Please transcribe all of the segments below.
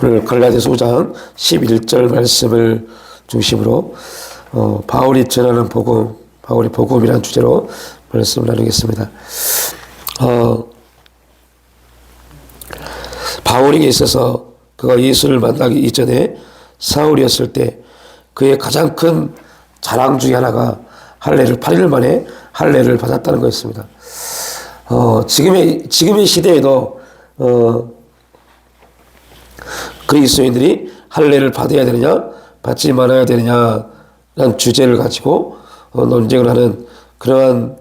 오늘 갈라디아서 5장 11절 말씀을 중심으로 바울이 전하는 복음, 바울의 복음이라는 주제로 말씀을 나누겠습니다. 바울에게 있어서 그가 예수를 만나기 이전에 사울이었을 때 그의 가장 큰 자랑 중에 하나가 할례를 8일 만에 할례를 받았다는 것이었습니다. 지금의 시대에도 그리스도인들이 할례를 받아야 되느냐 받지 말아야 되느냐라는 주제를 가지고 논쟁을 하는 그러한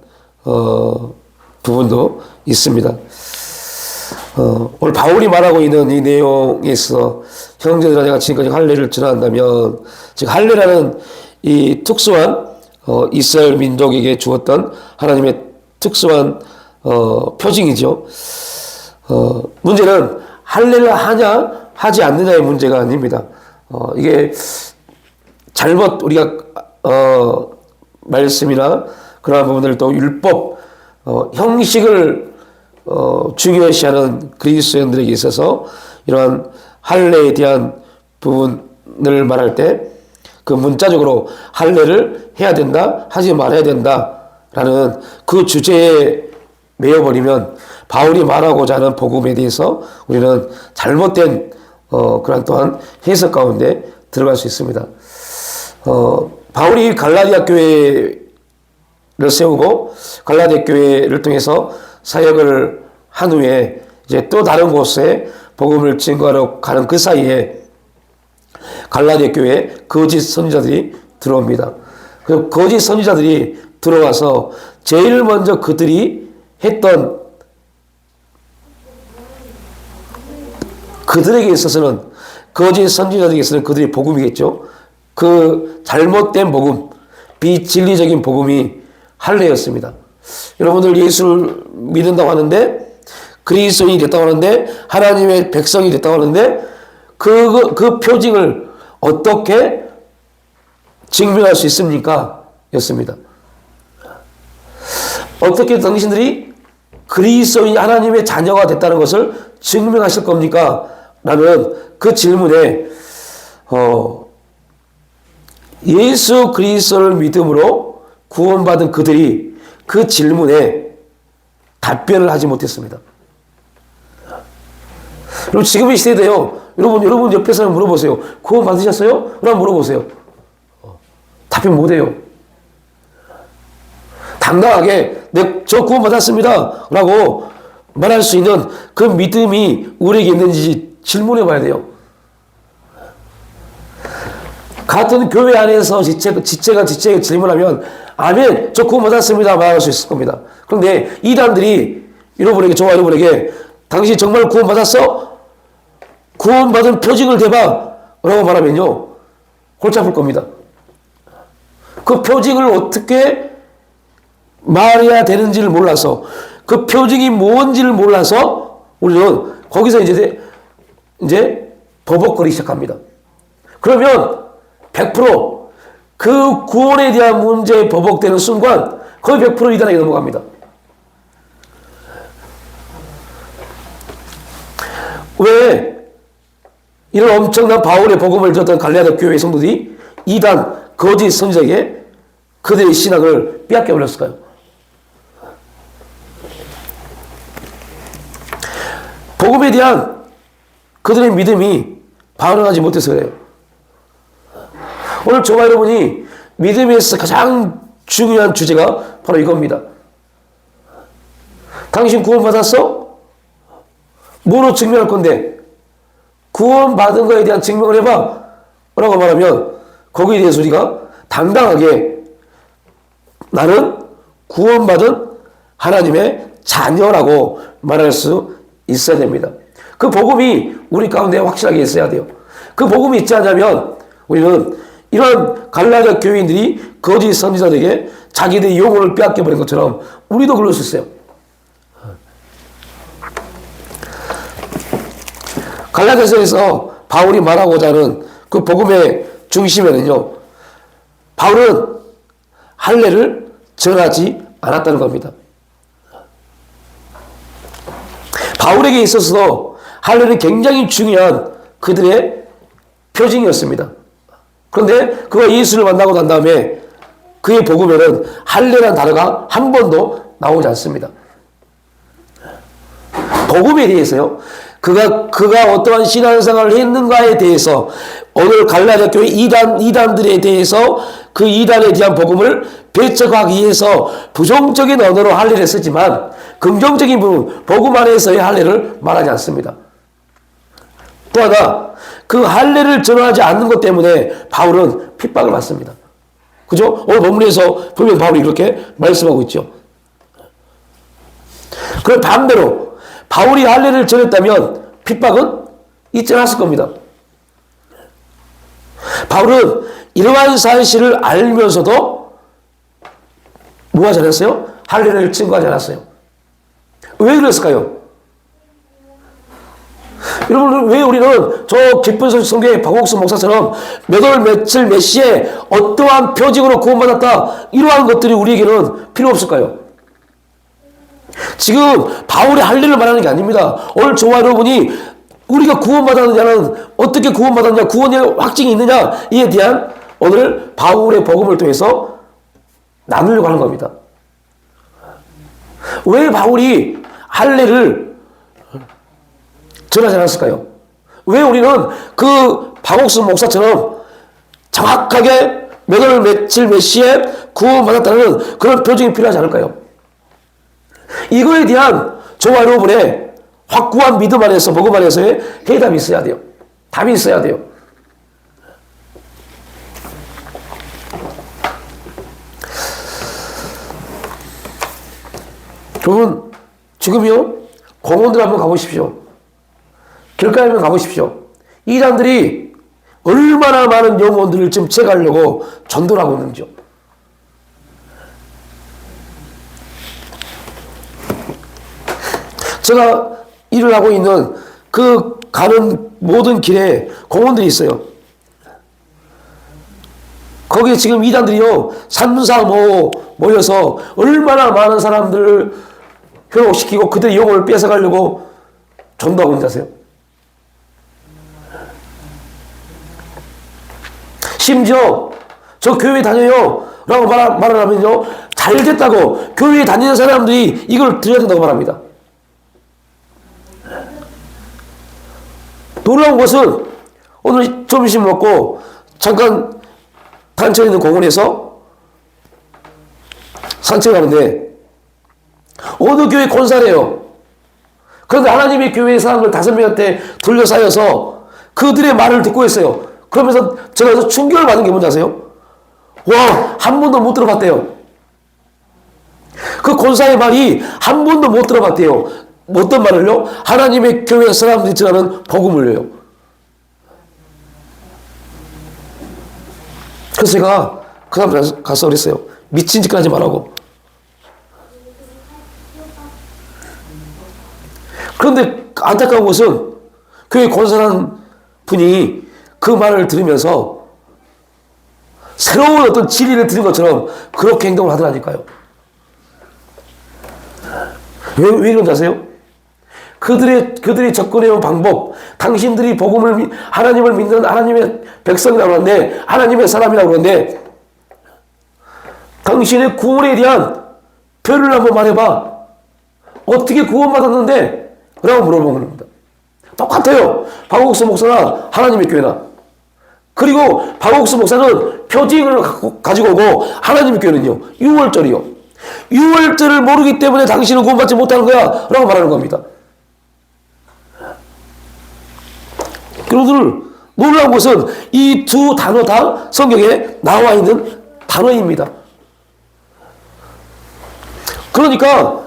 부분도 있습니다. 오늘 바울이 말하고 있는 이 내용에 있어 형제들아 내가 지금까지 할례를 전한다면, 즉 할례라는 이 특수한 이스라엘 민족에게 주었던 하나님의 특수한 표징이죠. 문제는 할례를 하냐 하지 않느냐의 문제가 아닙니다. 이게 잘못 우리가 말씀이나 그러한 부분들 또 율법 형식을 중요시하는 그리스도인들에게 있어서 이러한 할례에 대한 부분을 말할 때 그 문자적으로 할례를 해야 된다 하지 말아야 된다라는 그 주제에 매여버리면 바울이 말하고자 하는 복음에 대해서 우리는 잘못된 그런 또한 해석 가운데 들어갈 수 있습니다. 바울이 갈라디아 교회를 세우고 갈라디아 교회를 통해서 사역을 한 후에 이제 또 다른 곳에 복음을 증거하러 가는 그 사이에 갈라디아 교회에 거짓 선지자들이 들어옵니다. 그 거짓 선지자들이 들어와서 제일 먼저 그들이 했던, 그들에게 있어서는 거짓 선지자들에게서는 그들이 복음이겠죠. 그 잘못된 복음, 비진리적인 복음이 할례였습니다. 여러분들 예수를 믿는다고 하는데, 그리스도인이 됐다고 하는데, 하나님의 백성이 됐다고 하는데 그 표징을 어떻게 증명할 수 있습니까? 였습니다. 어떻게 당신들이 그리스도인이 하나님의 자녀가 됐다는 것을 증명하실 겁니까? 라는 그 질문에 예수 그리스도를 믿음으로 구원받은 그들이 그 질문에 답변을 하지 못했습니다. 그리고 지금의 시대도요, 여러분 옆에 사람 물어보세요. 구원 받으셨어요? 라고 물어보세요. 답변 못해요. 당당하게 저 구원 받았습니다 라고 말할 수 있는 그 믿음이 우리에게 있는지 질문해 봐야 돼요. 같은 교회 안에서 지체가 지체에게 질문하면 아멘, 저 구원 받았습니다 말할 수 있을 겁니다. 그런데 이단들이 저와 여러분에게 당신 정말 구원 받았어? 구원받은 표징을 대봐 라고 말하면요, 골치 아플 겁니다. 그 표징을 어떻게 말해야 되는지를 몰라서, 그 표징이 뭔지를 몰라서 우리는 거기서 이제 버벅거리기 시작합니다. 그러면 100% 그 구원에 대한 문제에 버벅대는 순간 거의 100% 이단에게 넘어갑니다. 왜? 이런 엄청난 바울의 복음을 들었던 갈라디아 교회 성도들이 이단 거짓 선지자에게 그들의 신학을 빼앗겨 버렸을까요? 복음에 대한 그들의 믿음이 반응하지 못해서 그래요. 오늘 저와 여러분이 믿음에 있어서 가장 중요한 주제가 바로 이겁니다. 당신 구원받았어? 뭐로 증명할 건데? 구원받은 거에 대한 증명을 해봐 라고 말하면 거기에 대해서 우리가 당당하게 나는 구원받은 하나님의 자녀라고 말할 수 있어야 됩니다. 그 복음이 우리 가운데 확실하게 있어야 돼요. 그 복음이 있지 않으면 우리는 이런 갈라디아 교인들이 거짓 선지자들에게 자기들의 영혼을 빼앗겨버린 것처럼 우리도 그럴 수 있어요. 갈라디아서에서 바울이 말하고자 하는 그 복음의 중심에는요, 바울은 할례를 전하지 않았다는 겁니다. 바울에게 있어서도 할례는 굉장히 중요한 그들의 표징이었습니다. 그런데 그가 예수를 만나고 난 다음에 그의 복음에는 할례라는 단어가 한 번도 나오지 않습니다. 복음에 대해서요. 그가 어떠한 신앙생활을 했는가에 대해서 오늘 갈라디아 교회 이단들에 대해서 그 이단에 대한 복음을 배척하기 위해서 부정적인 언어로 할례를 쓰지만 긍정적인 부분, 복음 안에서의 할례를 말하지 않습니다. 또 하나, 그 할례를 전하지 않는 것 때문에 바울은 핍박을 받습니다. 그죠? 오늘 본문에서 분명히 바울이 그렇게 말씀하고 있죠. 그럼 반대로 바울이 할례를 전했다면 핍박은 있지 않았을 겁니다. 바울은 이러한 사실을 알면서도 뭐 하지 않았어요? 할례를 증거하지 않았어요. 왜 그랬을까요? 여러분, 왜 우리는 저 기쁜 소식 성교의 박옥수 목사처럼 몇 월 며칠 몇 시에 어떠한 표징으로 구원받았다 이러한 것들이 우리에게는 필요 없을까요? 지금 바울의 할례를 말하는 게 아닙니다. 오늘 저와 여러분이 우리가 구원받았느냐는 어떻게 구원받았냐, 구원의 확증이 있느냐 이에 대한 오늘 바울의 복음을 통해서 나누려고 하는 겁니다. 왜 바울이 할례를 전하지 않았을까요? 왜 우리는 그 박옥수 목사처럼 정확하게 몇 월 며칠 몇 시에 구원받았다는 그런 표징이 필요하지 않을까요? 이거에 대한 저와 여러분의 확고한 믿음 안에서 복음 안에서의 해답이 있어야 돼요. 답이 있어야 돼요. 여러분, 지금요 공원들 한번 가보십시오. 길가에 한번 가보십시오. 이 사람들이 얼마나 많은 영혼들을 지금 채가려고 전도를 하고 있는지요. 제가 일을 하고 있는 그 가는 모든 길에 공원들이 있어요. 거기에 지금 이단들이요 3, 4, 5 모여서 얼마나 많은 사람들을 현혹시키고 그들의 영혼을 뺏어가려고 전도하고 있다세요. 심지어 저 교회 다녀요 라고 말을 하면요 잘 됐다고 교회에 다니는 사람들이 이걸 들어야 된다고 말합니다. 놀라운 것은 오늘 점심 먹고 잠깐 단천에 있는 공원에서 산책하는데 어느 교회 권사래요. 그런데 하나님의 교회 사람들 5명한테 둘러싸여서 그들의 말을 듣고 있어요. 그러면서 제가 충격을 받은 게 뭔지 아세요? 와, 한 번도 못 들어봤대요. 그 권사의 말이 한 번도 못 들어봤대요. 어떤 말을요? 하나님의 교회 사람들이 전하는 복음을요. 그래서 제가 그 사람 가서 그랬어요. 미친 짓 하지 말라고. 그런데 안타까운 것은 교회 권사라는 분이 그 말을 들으면서 새로운 어떤 진리를 들은 것처럼 그렇게 행동을 하더라니까요. 왜 그런지 아세요? 그들이 접근해온 방법, 당신들이 복음을, 하나님을 믿는 하나님의 백성이라고 그러는데, 하나님의 사람이라고 그러는데, 당신의 구원에 대한 표를 한번 말해봐. 어떻게 구원받았는데? 라고 물어보는 겁니다. 똑같아요. 박옥수 목사나 하나님의 교회나. 그리고 박옥수 목사는 표징을 가지고 오고, 하나님의 교회는요, 6월절이요. 6월절을 모르기 때문에 당신은 구원받지 못하는 거야. 라고 말하는 겁니다. 여러분들 놀라운 것은 이 두 단어 다 성경에 나와 있는 단어입니다. 그러니까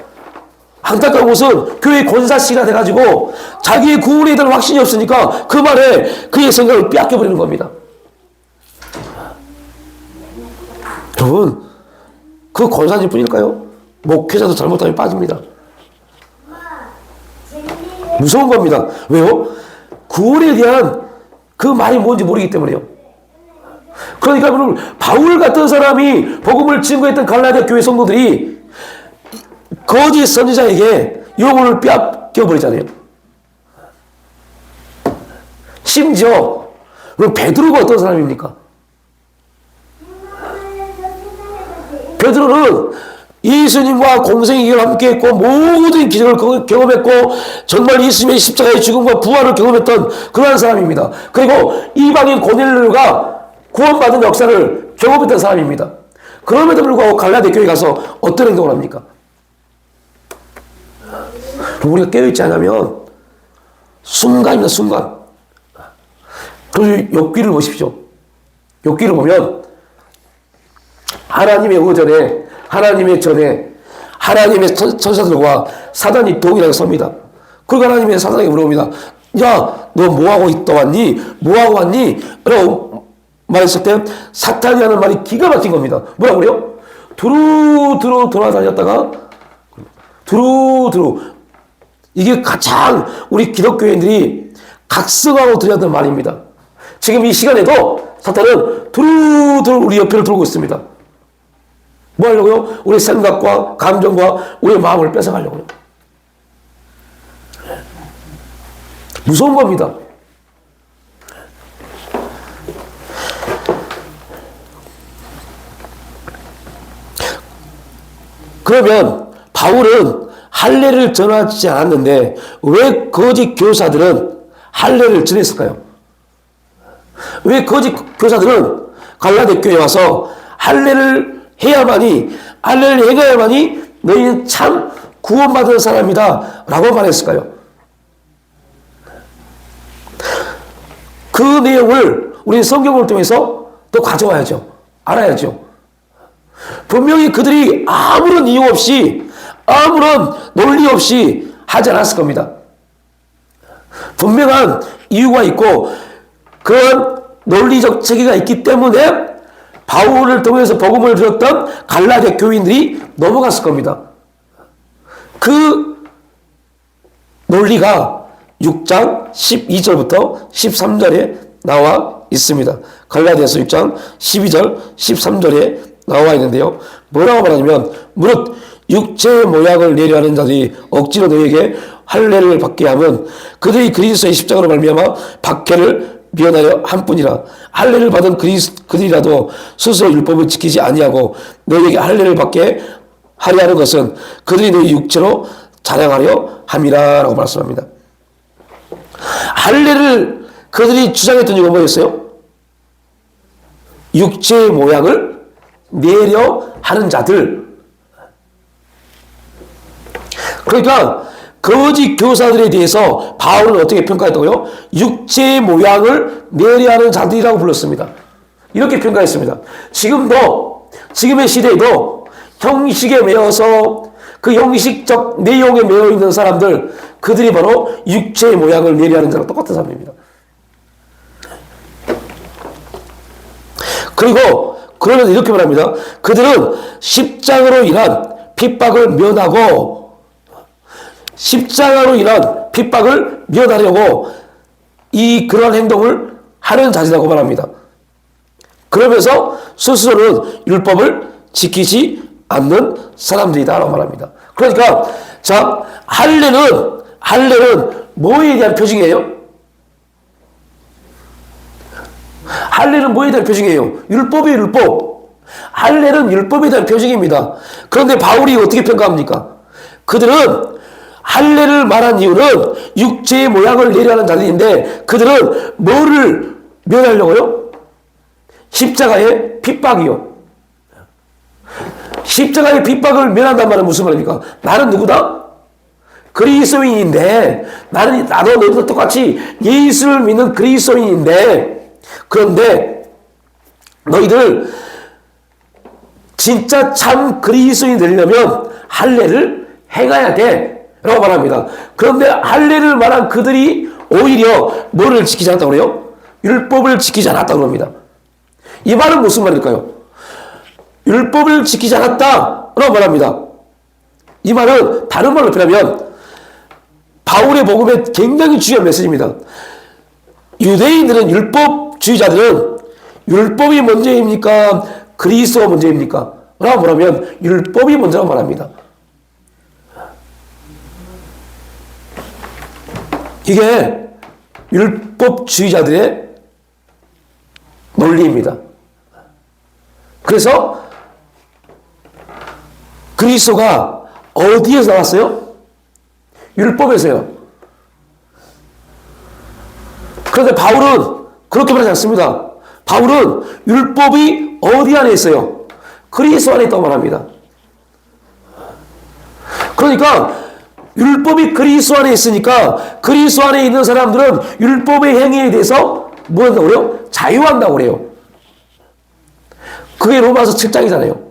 안타까운 것은 교회 권사씨가 돼가지고 자기의 구원에 대한 확신이 없으니까 그 말에 그의 생각을 빼앗겨버리는 겁니다. 여러분, 그 권사님 뿐일까요? 목회자도 잘못하면 빠집니다. 무서운 겁니다. 왜요? 구원에 대한 그 말이 뭔지 모르기 때문에요. 그러니까 여러분, 바울 같은 사람이 복음을 증거했던 갈라디아 교회 성도들이 거짓 선지자에게 영혼을 빼앗겨 버리잖아요. 심지어 그럼 베드로가 어떤 사람입니까? 베드로는 예수님과 공생애를 함께 했고 모든 기적을 경험했고 정말 예수님의 십자가의 죽음과 부활을 경험했던 그러한 사람입니다. 그리고 이방인 고넬료가 구원받은 역사를 경험했던 사람입니다. 그럼에도 불구하고 갈라디 교회에 가서 어떤 행동을 합니까? 우리가 깨어있지 않으면 순간입니다. 순간. 그리고 욥기를 보십시오. 욥기를 보면 하나님의 의전에 하나님의 전에 하나님의 천사들과 사단이 동일하게 섭니다. 그리고 하나님의 사단에게 물어봅니다. 야, 너 뭐하고 있다 왔니? 뭐하고 왔니? 라고 말했을 때 사탄이 하는 말이 기가 막힌 겁니다. 뭐라고 그래요? 두루두루 돌아다녔다가 두루두루. 이게 가장 우리 기독교인들이 각성하고 드렸던 말입니다. 지금 이 시간에도 사탄은 두루두루 우리 옆에를 돌고 있습니다. 뭐 하려고요? 우리 생각과 감정과 우리의 마음을 뺏어가려고요. 무서운 겁니다. 그러면 바울은 할례를 전하지 않았는데 왜 거짓 교사들은 할례를 전했을까요? 왜 거짓 교사들은 갈라디 교회에 와서 할례를 해야만이, 할례를 행해야만이 너희는 참 구원받은 사람이다 라고 말했을까요? 그 내용을 우리 성경을 통해서 또 가져와야죠. 알아야죠. 분명히 그들이 아무런 이유 없이, 아무런 논리 없이 하지 않았을 겁니다. 분명한 이유가 있고 그런 논리적 체계가 있기 때문에 바울을 통해서 복음을 들었던 갈라디아 교인들이 넘어갔을 겁니다. 그 논리가 6장 12절부터 13절에 나와 있습니다. 갈라디아서 6장 12절 13절에 나와 있는데요. 뭐라고 말하냐면 무릇 육체의 모양을 내려 하는 자들이 억지로 너희에게 할례를 받게 하면 그들이 그리스도의 십자가로 말미암아 박해를 미연하여 한뿐이라. 할례를 받은 그들이라도 스스로 율법을 지키지 아니하고 너희에게 할례를 받게 하려 하는 것은 그들이 너희 육체로 자랑하려 함이라 라고 말씀합니다. 할례를 그들이 주장했던 이유가 뭐였어요? 육체의 모양을 내려 하는 자들. 그러니까 거짓 교사들에 대해서 바울은 어떻게 평가했다고요? 육체의 모양을 내려 하는 자들이라고 불렀습니다. 이렇게 평가했습니다. 지금도, 지금의 시대에도 형식에 매여서 그 형식적 내용에 매여 있는 사람들, 그들이 바로 육체의 모양을 내려 하는 자랑 똑같은 사람입니다. 그리고 그러면 이렇게 말합니다. 그들은 십자가로 인한 핍박을 면하고 십자가로 인한 핍박을 면하려고 그런 행동을 하는 자들이라고 말합니다. 그러면서 스스로는 율법을 지키지 않는 사람들이다라고 말합니다. 그러니까 자, 할례는 뭐에 대한 표징이에요? 할례는 뭐에 대한 표징이에요? 율법이에요, 율법. 할례는 율법에 대한 표징입니다. 그런데 바울이 어떻게 평가합니까? 그들은 할례를 말한 이유는 육체의 모양을 내려하는 자들인데 그들은 뭐를 면하려고요? 십자가의 핍박이요. 십자가의 핍박을 면한단 말은 무슨 말입니까? 나는 누구다? 그리스도인인데 나도 너희도 똑같이 예수를 믿는 그리스도인인데 그런데 너희들 진짜 참 그리스도인이 되려면 할례를 행해야 돼 라고 말합니다. 그런데 할례를 말한 그들이 오히려 뭐를 지키지 않았다고 그래요? 율법을 지키지 않았다고 합니다. 이 말은 무슨 말일까요? 율법을 지키지 않았다라고 말합니다. 이 말은 다른 말로 표현하면 바울의 복음의 굉장히 중요한 메시지입니다. 유대인들은 율법주의자들은 율법이 먼저입니까? 그리스도가 먼저입니까? 라고 말하면 율법이 먼저라고 말합니다. 이게 율법주의자들의 논리입니다. 그래서 그리스도가 어디에서 나왔어요? 율법에서요. 그런데 바울은 그렇게 말하지 않습니다. 바울은 율법이 어디 안에 있어요? 그리스도 안에 있다고 말합니다. 그러니까 율법이 그리스도 안에 있으니까 그리스도 안에 있는 사람들은 율법의 행위에 대해서 뭐 한다고 그래요? 자유한다고 그래요. 그게 로마서 7장이잖아요.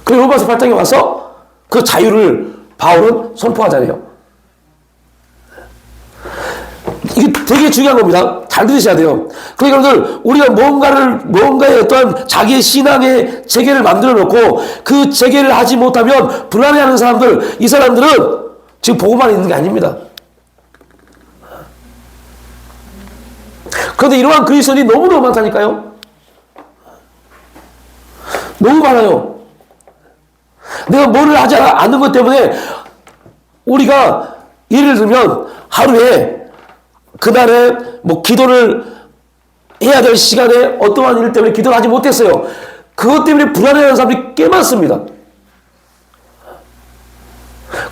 그리고 로마서 8장에 와서 그 자유를 바울은 선포하잖아요. 이게 되게 중요한 겁니다. 잘 들으셔야 돼요. 그러니까 여러분들, 우리가 뭔가의 어떤 자기의 신앙의 체계를 만들어 놓고 그 체계를 하지 못하면 불안해하는 사람들, 이 사람들은 지금 보고만 있는 게 아닙니다. 그런데 이러한 그리스도인이 너무너무 많다니까요. 너무 많아요. 내가 뭐를 하지 않는 것 때문에 우리가 예를 들면 하루에 그날에 뭐 기도를 해야 될 시간에 어떠한 일 때문에 기도를 하지 못했어요. 그것 때문에 불안해하는 사람들이 꽤 많습니다.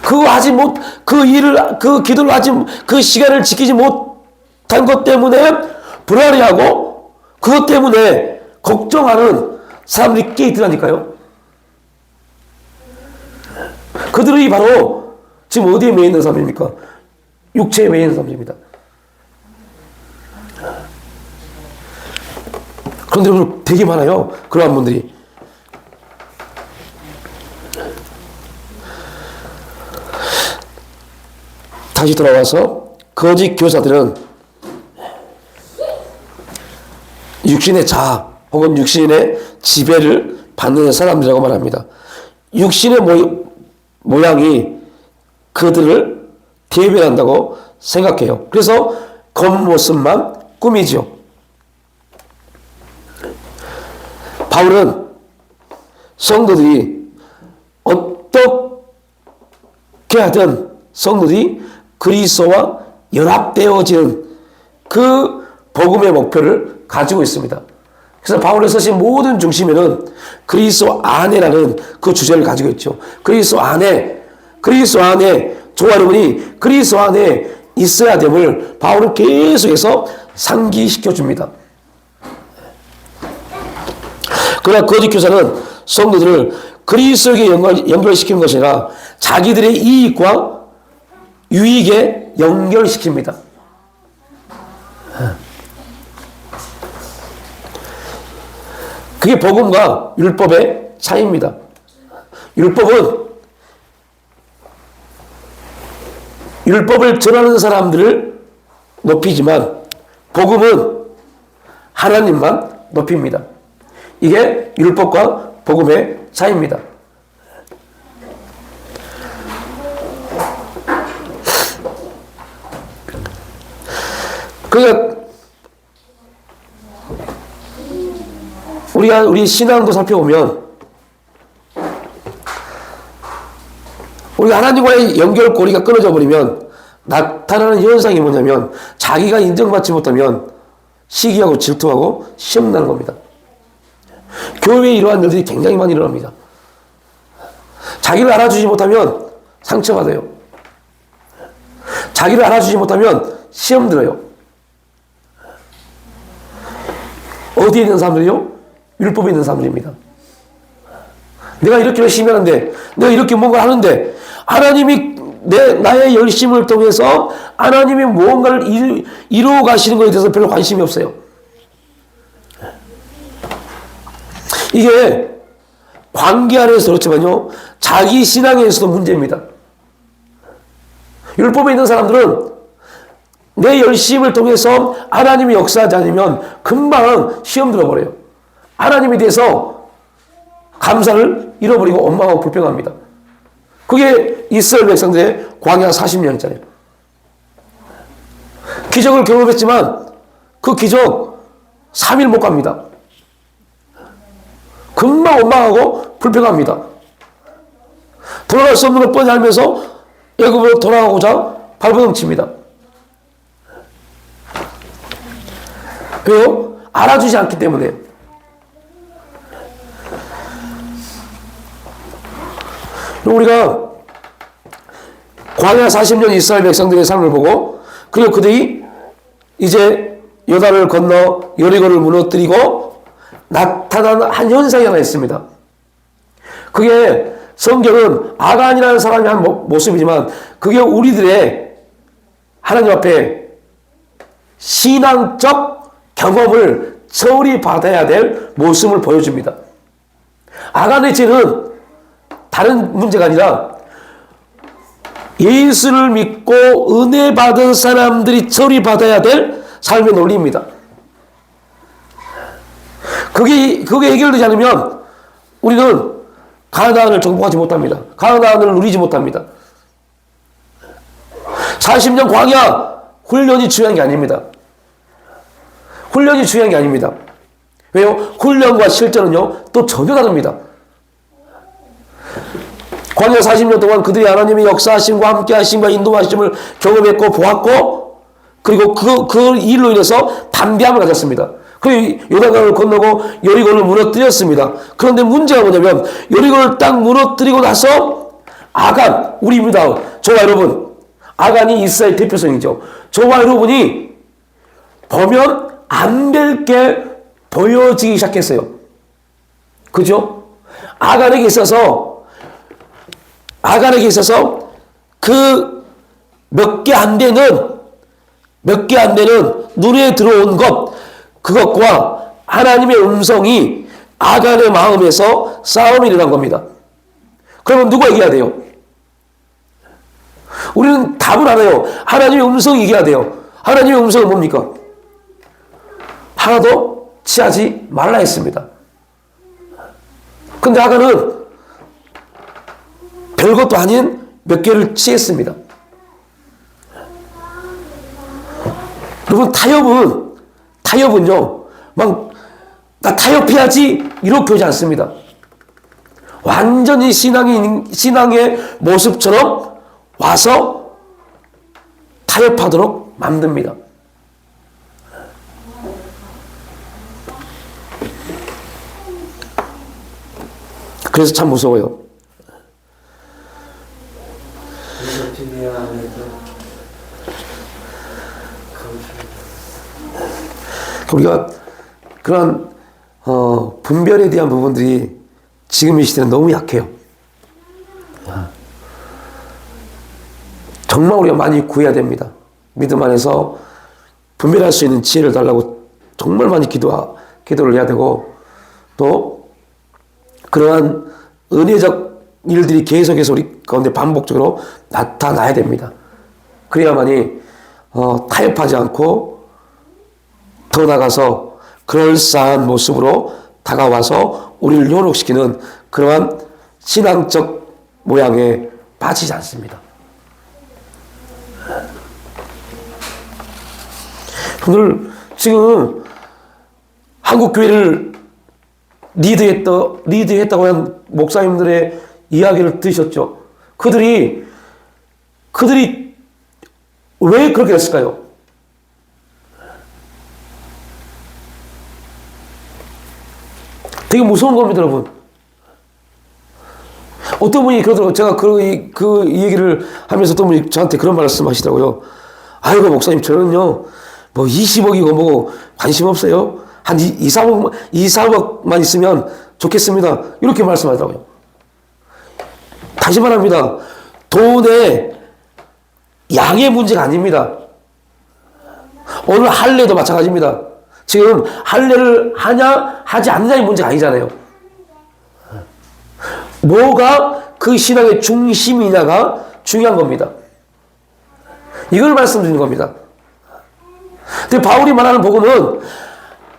그 기도를 하지, 그 시간을 지키지 못한 것 때문에 불안해하고 그것 때문에 걱정하는 사람들이 꽤 있더라니까요. 그들이 바로 지금 어디에 매여 있는 사람입니까? 육체에 매여 있는 사람입니다. 그런데 여러분 되게 많아요. 그러한 분들이. 다시 돌아와서 거짓 교사들은 육신의 자아 혹은 육신의 지배를 받는 사람들이라고 말합니다. 육신의 모양이 그들을 대변한다고 생각해요. 그래서 겉모습만 꾸미죠. 바울은 성도들이 어떻게 하든 성도들이 그리스도와 연합되어지는 그 복음의 목표를 가지고 있습니다. 그래서 바울이 쓰신 모든 중심에는 그리스도 안에라는 그 주제를 가지고 있죠. 그리스도 안에, 저와 여러분이 그리스도 안에 있어야 됨을 바울은 계속해서 상기시켜 줍니다. 그러나 거짓 교사는 성도들을 그리스도에게 연결시키는 것이 아니라 자기들의 이익과 유익에 연결시킵니다. 그게 복음과 율법의 차이입니다. 율법을 전하는 사람들을 높이지만 복음은 하나님만 높입니다. 이게 율법과 복음의 차이입니다. 그러니까 우리 신앙도 살펴보면 우리가 하나님과의 연결고리가 끊어져 버리면 나타나는 현상이 뭐냐면 자기가 인정받지 못하면 시기하고 질투하고 시험나는 겁니다. 교회에 이러한 일들이 굉장히 많이 일어납니다. 자기를 알아주지 못하면 상처받아요. 자기를 알아주지 못하면 시험 들어요. 어디에 있는 사람들이요? 율법에 있는 사람들입니다. 내가 이렇게 열심히 하는데, 내가 이렇게 뭔가 하는데, 하나님이 나의 열심을 통해서 하나님이 무언가를 이루어 가시는 것에 대해서 별로 관심이 없어요. 이게 관계 안에서 그렇지만요, 자기 신앙에서도 문제입니다. 율법에 있는 사람들은 내 열심을 통해서 하나님이 역사하지 않으면 금방 시험 들어버려요. 하나님에 대해서 감사를 잃어버리고 원망하고 불평합니다. 그게 이스라엘 백성들의 광야 40년짜리. 기적을 경험했지만 그 기적 3일 못 갑니다. 금방 원망하고 불평합니다. 돌아갈 수 없는 걸 뻔히 알면서 애굽으로 돌아가고자 발버둥칩니다. 왜요? 알아주지 않기 때문에. 우리가 광야 40년 이스라엘 백성들의 삶을 보고, 그리고 그들이 이제 요단을 건너 여리고를 무너뜨리고 나타난 한 현상이 하나 있습니다. 그게 성경은 아간이라는 사람이 한 모습이지만, 그게 우리들의 하나님 앞에 신앙적 경험을 처리받아야 될 모습을 보여줍니다. 아간의 죄는 다른 문제가 아니라 예수를 믿고 은혜 받은 사람들이 처리받아야 될 삶의 논리입니다. 그게 해결되지 않으면 우리는 가나안을 정복하지 못합니다. 가나안을 누리지 못합니다. 40년 광야 훈련이 중요한 게 아닙니다. 훈련이 중요한 게 아닙니다. 왜요? 훈련과 실전은요, 또 전혀 다릅니다. 광야 40년 동안 그들이 하나님의 역사하심과 함께 하심과 인도하심을 경험했고 보았고, 그리고 그 일로 인해서 담대함을 가졌습니다. 그리고 요단강을 건너고 여리고를 무너뜨렸습니다. 그런데 문제가 뭐냐면, 여리고를 딱 무너뜨리고 나서 아간, 우리입니다. 저와 여러분, 아간이 이스라엘 대표성이죠. 저와 여러분이 보면 안 될 게 보여지기 시작했어요. 그죠? 아간에게 있어서 그 몇 개 안 되는 눈에 들어온 그것과 하나님의 음성이 아간의 마음에서 싸움이 일어난 겁니다. 그러면 누가 이겨야 돼요? 우리는 답을 알아요. 하나님의 음성이 이겨야 돼요. 하나님의 음성은 뭡니까? 하나도 취하지 말라 했습니다. 근데 아간은 별것도 아닌 몇 개를 취했습니다. 여러분, 타협은요, 나 타협해야지, 이렇게 오지 않습니다. 완전히 신앙의 모습처럼 와서 타협하도록 만듭니다. 그래서 참 무서워요. 우리가 그런 분별에 대한 부분들이 지금 이 시대는 너무 약해요. 정말 우리가 많이 구해야 됩니다. 믿음 안에서 분별할 수 있는 지혜를 달라고 정말 많이 기도를 해야 되고, 또 그러한 은혜적 일들이 계속해서 우리 가운데 반복적으로 나타나야 됩니다. 그래야만이 타협하지 않고 더 나가서 그럴싸한 모습으로 다가와서 우리를 현혹시키는 그러한 신앙적 모양에 빠지지 않습니다. 오늘 지금 한국 교회를 리드했다고 한 목사님들의 이야기를 들으셨죠? 그들이 왜 그렇게 했을까요? 되게 무서운 겁니다, 여러분. 어떤 분이 그러더라고요. 제가 그 얘기를 하면서 어떤 분이 저한테 그런 말씀 하시더라고요. 아이고, 목사님, 저는요, 20억이고 뭐고 관심 없어요. 한 2-3억만 있으면 좋겠습니다. 이렇게 말씀하더라고요. 다시 말합니다. 돈의 양의 문제가 아닙니다. 오늘 할례도 마찬가지입니다. 지금 할례를 하냐 하지 않느냐의 문제가 아니잖아요. 뭐가 그 신앙의 중심이냐가 중요한 겁니다. 이걸 말씀드리는 겁니다. 근데 바울이 말하는 복음은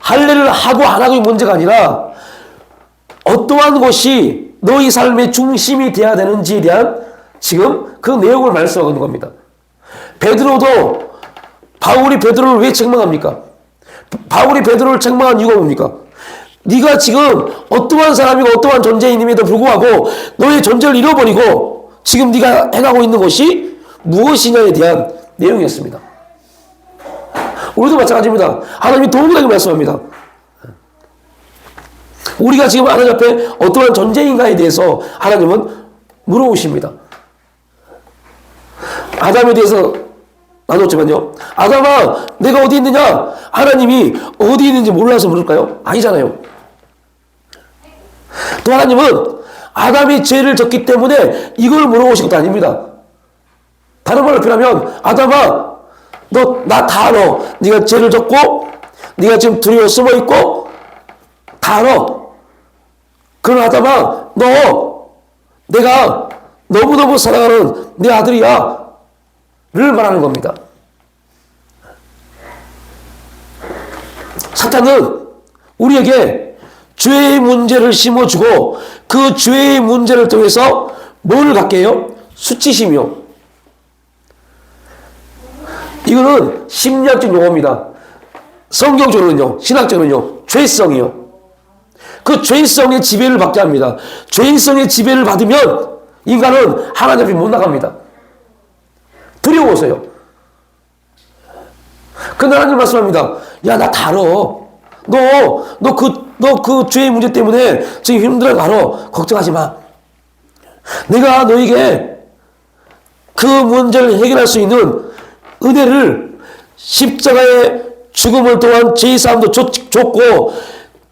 할례를 하고 안 하고의 문제가 아니라 어떠한 것이 너희 삶의 중심이 되어야 되는지에 대한 지금 그 내용을 말씀하는 겁니다. 바울이 베드로를 왜 책망합니까? 바울이 베드로를 책망한 이유가 뭡니까? 네가 지금 어떠한 사람이고 어떠한 존재임에도 불구하고 너의 존재를 잃어버리고 지금 네가 행하고 있는 것이 무엇이냐에 대한 내용이었습니다. 우리도 마찬가지입니다. 하나님이 동일하게 말씀합니다. 우리가 지금 하나님 앞에 어떠한 존재인가에 대해서 하나님은 물어보십니다. 아담에 대해서 나눴지만요. 아담아, 내가 어디 있느냐? 하나님이 어디 있는지 몰라서 물을까요? 아니잖아요. 또 하나님은 아담이 죄를 졌기 때문에 이걸 물어보신 것도 아닙니다. 다른 말로 표현하면 아담아, 너 나 다 알아. 네가 죄를 졌고 네가 지금 두려워 숨어있고 다 알아. 그러나 아담아, 너 내가 너무너무 사랑하는 내 아들이야 를 말하는 겁니다. 사탄은 우리에게 죄의 문제를 심어주고 그 죄의 문제를 통해서 뭘 갖게 해요? 수치심이요. 이거는 심리학적 용어입니다. 성경적으로는요, 신학적으로는요, 죄성이요. 그 죄성의 지배를 받게 합니다. 죄성의 지배를 받으면 인간은 하나님 앞에 못 나갑니다. 두려워서요. 근데 하나님 말씀합니다. 야, 나 다 알아. 너 그 죄의 문제 때문에 지금 힘들어 알아. 걱정하지 마. 내가 너에게 그 문제를 해결할 수 있는 은혜를 십자가의 죽음을 통한 죄의 사함도 줬고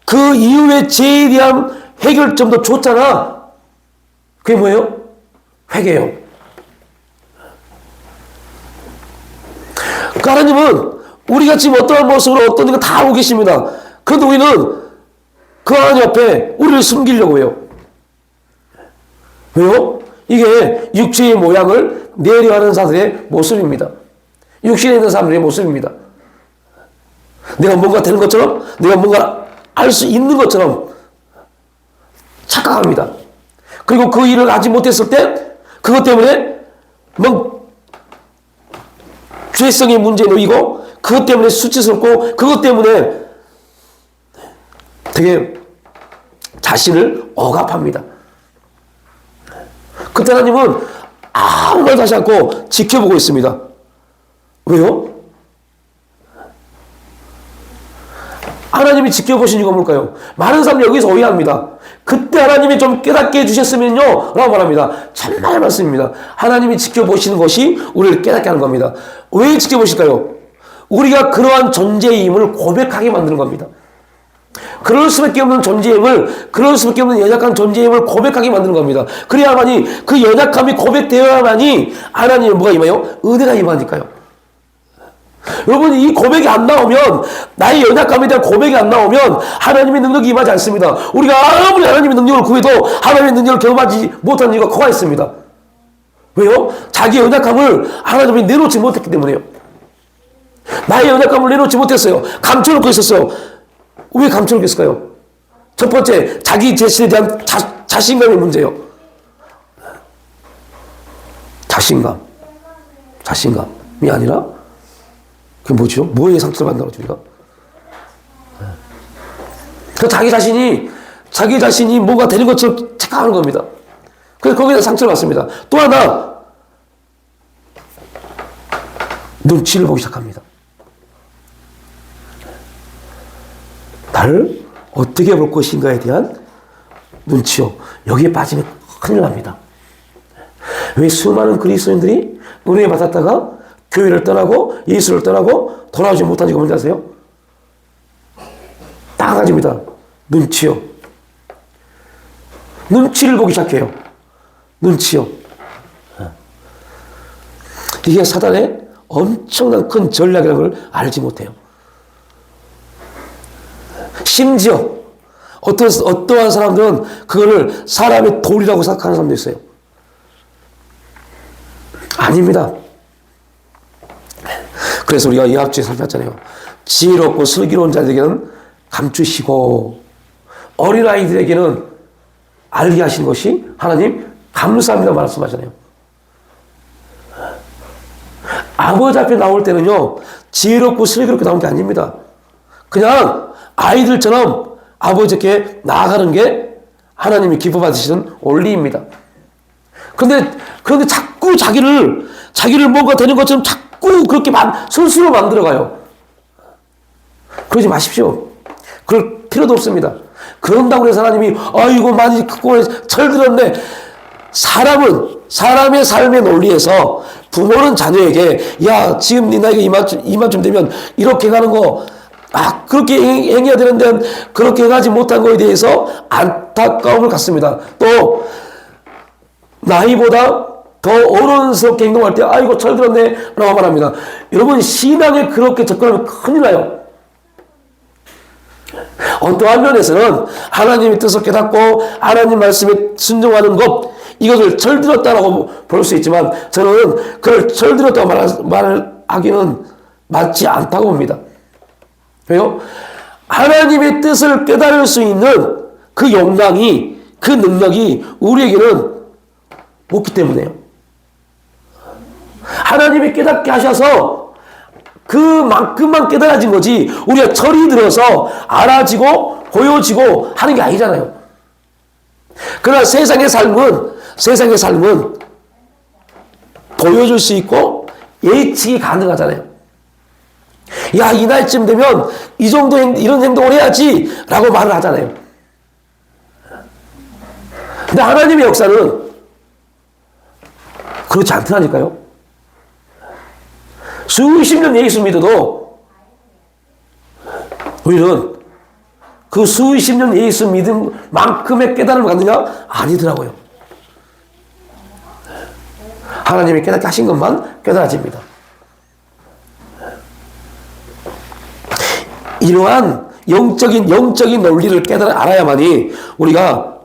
그 이후의 죄에 대한 해결점도 줬잖아. 그게 뭐예요? 회개요. 그러니까 하나님은 우리가 지금 어떠한 모습으로 어떤 거 다 알고 계십니다. 그런데 우리는 그 하나님 앞에 우리를 숨기려고 해요. 왜요? 이게 육체의 모양을 내려하는 자들의 모습입니다. 육신에 있는 사람들의 모습입니다. 내가 뭔가 되는 것처럼, 내가 뭔가 알 수 있는 것처럼 착각합니다. 그리고 그 일을 하지 못했을 때 그것 때문에 죄성의 문제에 놓이고 그것 때문에 수치스럽고 그것 때문에 되게 자신을 억압합니다. 그때 하나님은 아무 말도 하지 않고 지켜보고 있습니다. 왜요? 하나님이 지켜보신 이유가 뭘까요? 많은 사람들이 여기서 오해합니다. 그때 하나님이 좀 깨닫게 해주셨으면요 라고 말합니다. 참말 말씀입니다. 하나님이 지켜보시는 것이 우리를 깨닫게 하는 겁니다. 왜 지켜보실까요? 우리가 그러한 존재임을 고백하게 만드는 겁니다. 그럴 수밖에 없는 존재임을, 그럴 수밖에 없는 연약한 존재임을 고백하게 만드는 겁니다. 그래야만이 그 연약함이 고백되어야만이 하나님의 뭐가 임해요? 은혜가 임하니까요. 여러분, 이 고백이 안 나오면, 나의 연약감에 대한 고백이 안 나오면 하나님의 능력이 임하지 않습니다. 우리가 아무리 하나님의 능력을 구해도 하나님의 능력을 경험하지 못하는 이유가 커가 있습니다. 왜요? 자기의 연약함을 하나님이 내놓지 못했기 때문에요. 나의 연약감을 내놓지 못했어요. 감춰놓고 있었어요. 왜 감춰놓고 있을까요? 첫 번째, 자기 자신에 대한 자신감의 문제예요. 자신감이 아니라 그게 뭐죠? 뭐에 상처를 받는 거죠, 우리가? 그 자기 자신이 뭐가 되는 것처럼 착각하는 겁니다. 그래서 거기에 상처를 받습니다. 또 하나, 눈치를 보기 시작합니다. 나를 어떻게 볼 것인가에 대한 눈치요. 여기에 빠지면 큰일 납니다. 왜 수많은 그리스도인들이 은혜 받았다가 교회를 떠나고 예수를 떠나고 돌아오지 못한 이유가 뭔지 아세요? 딱 한 가지입니다. 눈치요. 눈치를 보기 시작해요. 눈치요. 이게 사단의 엄청난 큰 전략이라는 걸 알지 못해요. 심지어 어떠한 사람들은 그거를 사람의 도리라고 생각하는 사람도 있어요. 아닙니다. 그래서 우리가 이 앞주에 살폈잖아요. 지혜롭고 슬기로운 자들에게는 감추시고 어린아이들에게는 알게 하신 것이 하나님 감사합니다 말씀하잖아요. 아버지 앞에 나올 때는요, 지혜롭고 슬기롭게 나온 게 아닙니다. 그냥 아이들처럼 아버지께 나아가는 게 하나님이 기뻐 받으시는 원리입니다. 그런데 자꾸 자기를 뭔가 되는 것처럼 자꾸 그렇게 스스로 만들어가요. 그러지 마십시오. 그럴 필요도 없습니다. 그런다고 해서 하나님이 아이고 많이 크고 철들었네. 사람의 삶의 논리에서 부모는 자녀에게 야 지금 네 나이가 이만쯤 되면 이렇게 가는 거 그렇게 행해야 되는데 그렇게 가지 못한 거에 대해서 안타까움을 갖습니다. 또 나이보다 더 어른스럽게 행동할 때 아이고 철들었네 라고 말합니다. 여러분 신앙에 그렇게 접근하면 큰일 나요. 어떠한 면에서는 하나님의 뜻을 깨닫고 하나님 말씀에 순종하는 것 이것을 철들었다라고 볼 수 있지만 저는 그걸 철들었다고 말하기는 맞지 않다고 봅니다. 왜요? 하나님의 뜻을 깨달을 수 있는 그 역량이 그 능력이 우리에게는 없기 때문에요. 하나님이 깨닫게 하셔서 그만큼만 깨달아진 거지 우리가 철이 들어서 알아지고 보여지고 하는 게 아니잖아요. 그러나 세상의 삶은 보여줄 수 있고 예측이 가능하잖아요. 야, 이 나이쯤 되면 이 정도 이런 행동을 해야지 라고 말을 하잖아요. 근데 하나님의 역사는 그렇지 않더라니까요. 수십 년 예수 믿어도 우리는 그 수십 년 예수 믿은 만큼의 깨달음을 갖느냐? 아니더라고요. 하나님이 깨닫게 하신 것만 깨달아집니다. 이러한 영적인 논리를 알아야만이 우리가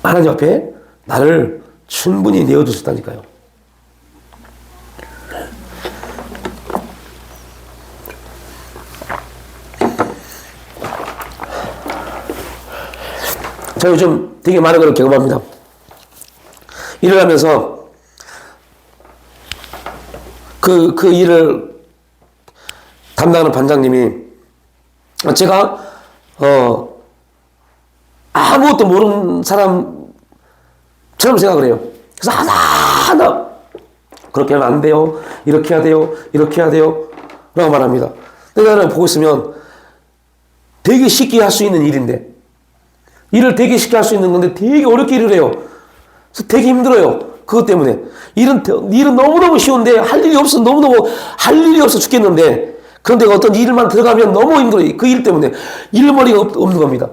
하나님 앞에 나를 충분히 내어줄 수 있다니까요. 제가 요즘 되게 많은 걸 경험합니다. 일을 하면서 그 일을 담당하는 반장님이 제가 아무것도 모르는 사람처럼 생각을 해요. 그래서 하나 그렇게 하면 안 돼요. 이렇게 해야 돼요. 이렇게 해야 돼요. 라고 말합니다. 근데 나는 보고 있으면 되게 쉽게 할 수 있는 일인데 일을 되게 쉽게 할 수 있는 건데 되게 어렵게 일을 해요. 그래서 되게 힘들어요. 그것 때문에. 일은 너무너무 쉬운데 할 일이 없어 죽겠는데 그런데 어떤 일만 들어가면 너무 힘들어요. 그 일 때문에. 일머리가 없는 겁니다.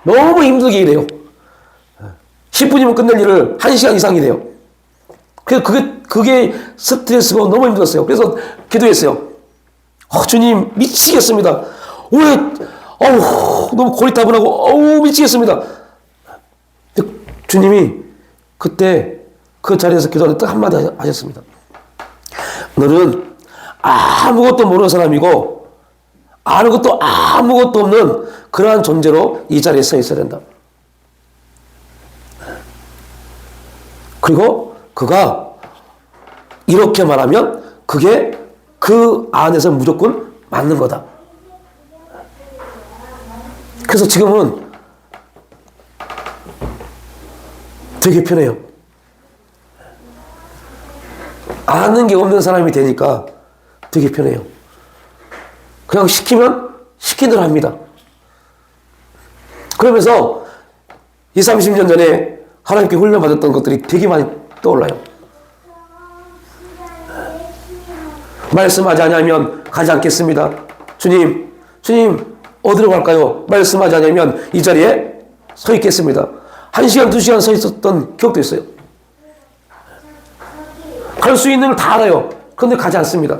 너무 힘들게 일해요. 10분이면 끝낼 일을 1시간 이상 일해요. 그래서 그게 스트레스고 너무 힘들었어요. 그래서 기도했어요. 주님, 미치겠습니다. 왜, 너무 고리타분하고, 미치겠습니다. 주님이 그때 그 자리에서 기도할 때 딱 한마디 하셨습니다. 너는 아무것도 모르는 사람이고, 아는 것도 아무것도 없는 그러한 존재로 이 자리에 서 있어야 된다. 그리고 그가 이렇게 말하면 그게 그 안에서 무조건 맞는 거다. 그래서 지금은 되게 편해요. 아는 게 없는 사람이 되니까 되게 편해요. 그냥 시키면 시킨 대로 합니다. 그러면서 20, 30년 전에 하나님께 훈련받았던 것들이 되게 많이 떠올라요. 말씀하지 않으면 가지 않겠습니다. 주님 어디로 갈까요? 말씀하지 않으면 이 자리에 서 있겠습니다. 1시간, 2시간 서 있었던 기억도 있어요. 갈 수 있는 걸 다 알아요. 그런데 가지 않습니다.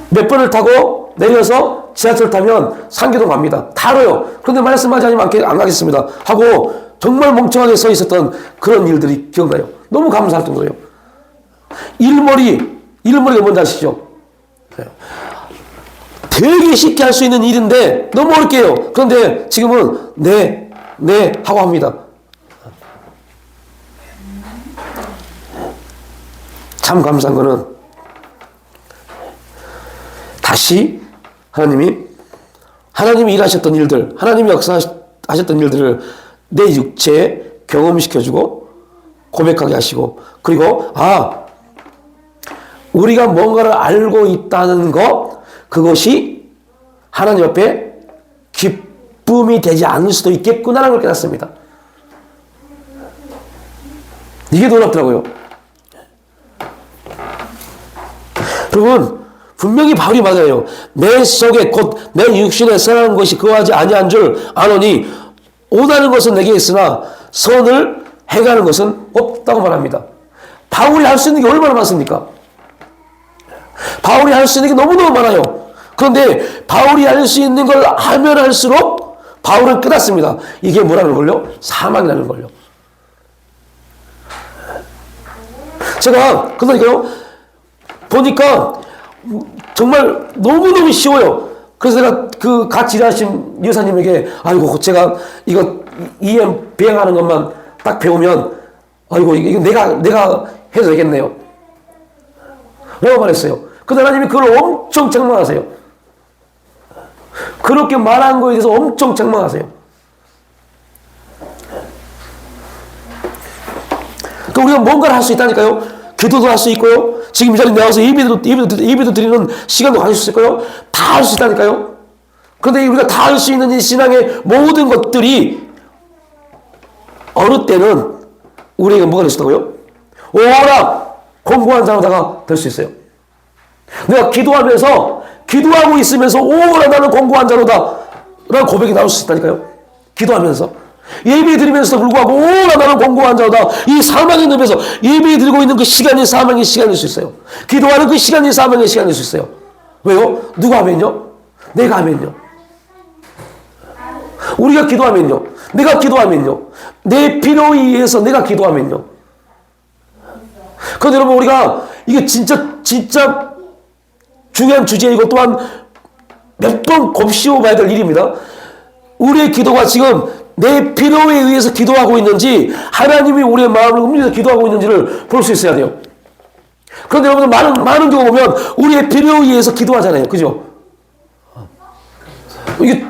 몇 번을 타고 내려서 지하철 타면 상계동 갑니다. 다 알아요. 그런데 말씀하지 않으면 안 가겠습니다. 하고 정말 멍청하게 서 있었던 그런 일들이 기억나요. 너무 감사할 정도예요. 일머리가 뭔지 아시죠? 되게 쉽게 할 수 있는 일인데 너무 어렵게 해요. 그런데 지금은 네 하고 합니다. 참 감사한 거는 다시 하나님이 일하셨던 일들, 하나님이 역사하셨던 일들을 내 육체에 경험시켜주고 고백하게 하시고, 그리고 우리가 뭔가를 알고 있다는 것, 그것이 하나님 앞에 기쁨이 되지 않을 수도 있겠구나라는 걸 깨닫습니다. 이게 놀랍더라고요. 여러분, 분명히 바울이 맞아요. 내 속에 곧 내 육신에 선한 것이 거하지 아니한 줄 아노니 오다는 것은 내게 있으나 선을 행하는 것은 없다고 말합니다. 바울이 할 수 있는 게 얼마나 많습니까? 바울이 할 수 있는 게 너무너무 많아요. 그런데 바울이 할 수 있는 걸 하면 할수록 바울은 깨닫습니다. 이게 뭐라는 걸요? 사망이라는 걸요. 제가 그러니까요, 보니까 정말 너무너무 쉬워요. 그래서 내가 그 같이 일하신 여사님에게 아이고 제가 이거 EM 비행하는 것만 딱 배우면 아이고 이거 내가 해도 되겠네요 라고 말했어요. 근데 하나님이 그걸 엄청 책망하세요. 그렇게 말한 거에 대해서 엄청 책망하세요. 그러니까 우리가 뭔가를 할 수 있다니까요. 기도도 할 수 있고요. 지금 이 자리에 나와서 예배도 드리는 시간도 가질 수 있고요. 다 할 수 있다니까요. 그런데 우리가 다 할 수 있는 이 신앙의 모든 것들이 어느 때는 우리에게 뭐가 될 수 있다고요? 오락 공고한 자로다가 될 수 있어요. 내가 기도하고 있으면서 오라 나는 공고한 자로다 라는 고백이 나올 수 있다니까요. 기도하면서 예배 드리면서도 불구하고 오라 나는 공고한 자로다. 이 사망의 늪에서 예배 드리고 있는 그 시간이 사망의 시간일 수 있어요. 기도하는 그 시간이 사망의 시간일 수 있어요. 왜요? 누가 하면요? 내가 하면요. 우리가 기도하면요. 내가 기도하면요. 내 필요에 의해서 내가 기도하면요. 그런데 여러분 우리가 이게 진짜 중요한 주제이고 또한 몇 번 곱씹어 봐야 될 일입니다. 우리의 기도가 지금 내 필요에 의해서 기도하고 있는지 하나님이 우리의 마음을 움직여서 기도하고 있는지를 볼 수 있어야 돼요. 그런데 여러분들 많은 경우 보면 우리의 필요에 의해서 기도하잖아요. 그죠? 이게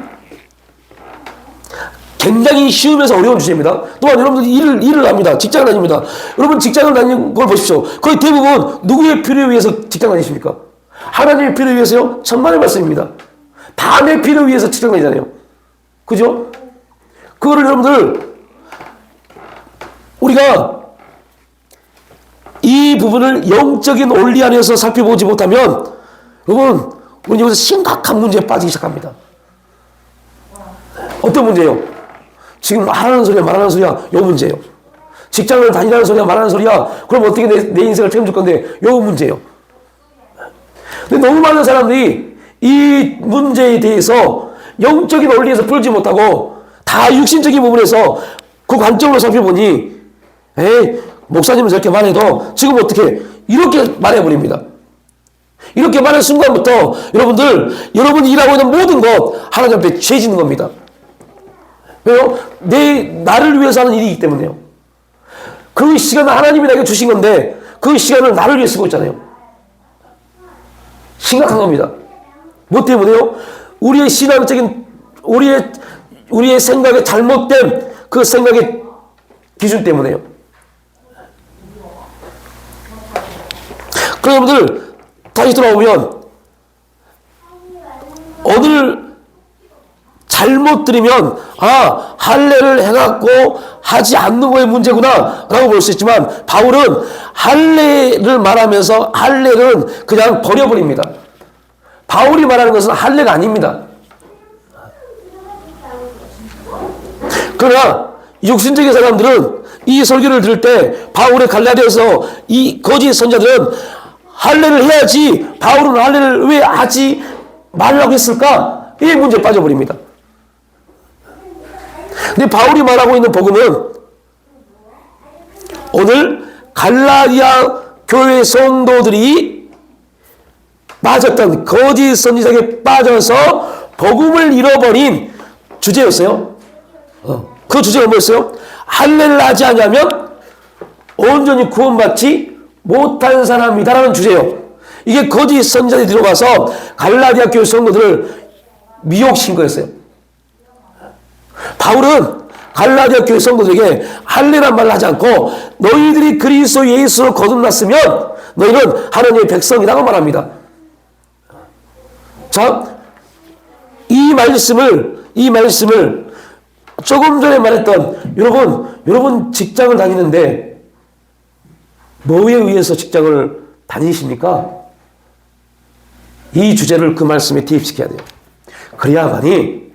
굉장히 쉬우면서 어려운 주제입니다. 또한 여러분들이 일을 합니다. 직장을 다닙니다. 여러분 직장을 다니는 걸 보십시오. 거의 대부분 누구의 필요에 의해서 직장 다니십니까? 하나님의 필요에 위해서요? 천만의 말씀입니다. 다 내 필요에 위해서 직장 다니잖아요. 그죠? 그거를 여러분들 우리가 이 부분을 영적인 원리 안에서 살펴보지 못하면 여러분 우리 여기서 심각한 문제에 빠지기 시작합니다. 어떤 문제예요? 지금 말하는 소리야 요 문제예요. 직장을 다니라는 소리야 말하는 소리야 그럼 어떻게 내 인생을 책임질 건데 요 문제예요. 근데 너무 많은 사람들이 이 문제에 대해서 영적인 원리에서 풀지 못하고 다 육신적인 부분에서 그 관점으로 살펴보니 에이 목사님은 저렇게 말해도 지금 어떻게 이렇게 말해버립니다. 이렇게 말한 순간부터 여러분이 일하고 있는 모든 것 하나님 앞에 죄 짓는 겁니다. 왜요? 나를 위해서 하는 일이기 때문에요. 그 시간을 하나님이 나에게 주신 건데 그 시간을 나를 위해 쓰고 있잖아요. 심각한 겁니다. 뭐 때문에요? 우리의 신앙적인 우리의 생각의 잘못된 그 생각의 기준 때문에요. 그럼 여러분들 다시 돌아오면 오늘 잘못 들으면 할례를 해갖고 하지 않는 거의 문제구나 라고 볼 수 있지만 바울은 할례를 말하면서 할례는 그냥 버려버립니다. 바울이 말하는 것은 할례가 아닙니다. 그러나 육신적인 사람들은 이 설교를 들을 때 바울의 갈라디아서 이 거짓 선자들은 할례를 해야지 바울은 할례를 왜 하지 말라고 했을까? 이 문제에 빠져버립니다. 근데 바울이 말하고 있는 복음은 오늘 갈라디아 교회 성도들이 빠졌던 거짓 선지자에게 빠져서 복음을 잃어버린 주제였어요. 그 주제가 뭐였어요? 할례를 하지 않으면 온전히 구원받지 못한 사람이다라는 주제예요. 이게 거짓 선지자들이 들어가서 갈라디아 교회 성도들을 미혹신 거였어요. 바울은 갈라디아 교회 성도들에게 할례란 말을 하지 않고 너희들이 그리스도 예수로 거듭났으면 너희는 하나님의 백성이라고 말합니다. 자, 이 말씀을 조금 전에 말했던 여러분 직장을 다니는데 뭐에 의해서 직장을 다니십니까? 이 주제를 그 말씀에 대입시켜야 돼요. 그래야만이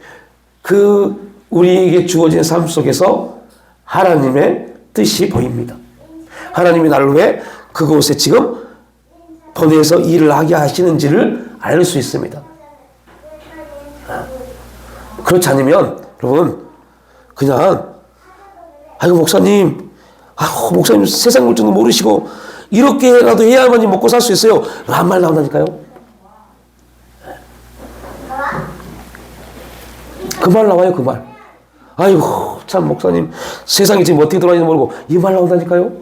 우리에게 주어진 삶 속에서 하나님의 뜻이 보입니다. 하나님이 나를 왜 그곳에 지금 보내서 일을 하게 하시는지를 알 수 있습니다. 그렇지 않으면 여러분 그냥 아이고 목사님 세상 물정도 모르시고 이렇게라도 해야만이 먹고 살 수 있어요 라는 말 나온다니까요. 그 말 나와요. 그 말. 아이고 참 목사님 세상에 지금 어떻게 돌아가는지 모르고 이 말 나온다니까요.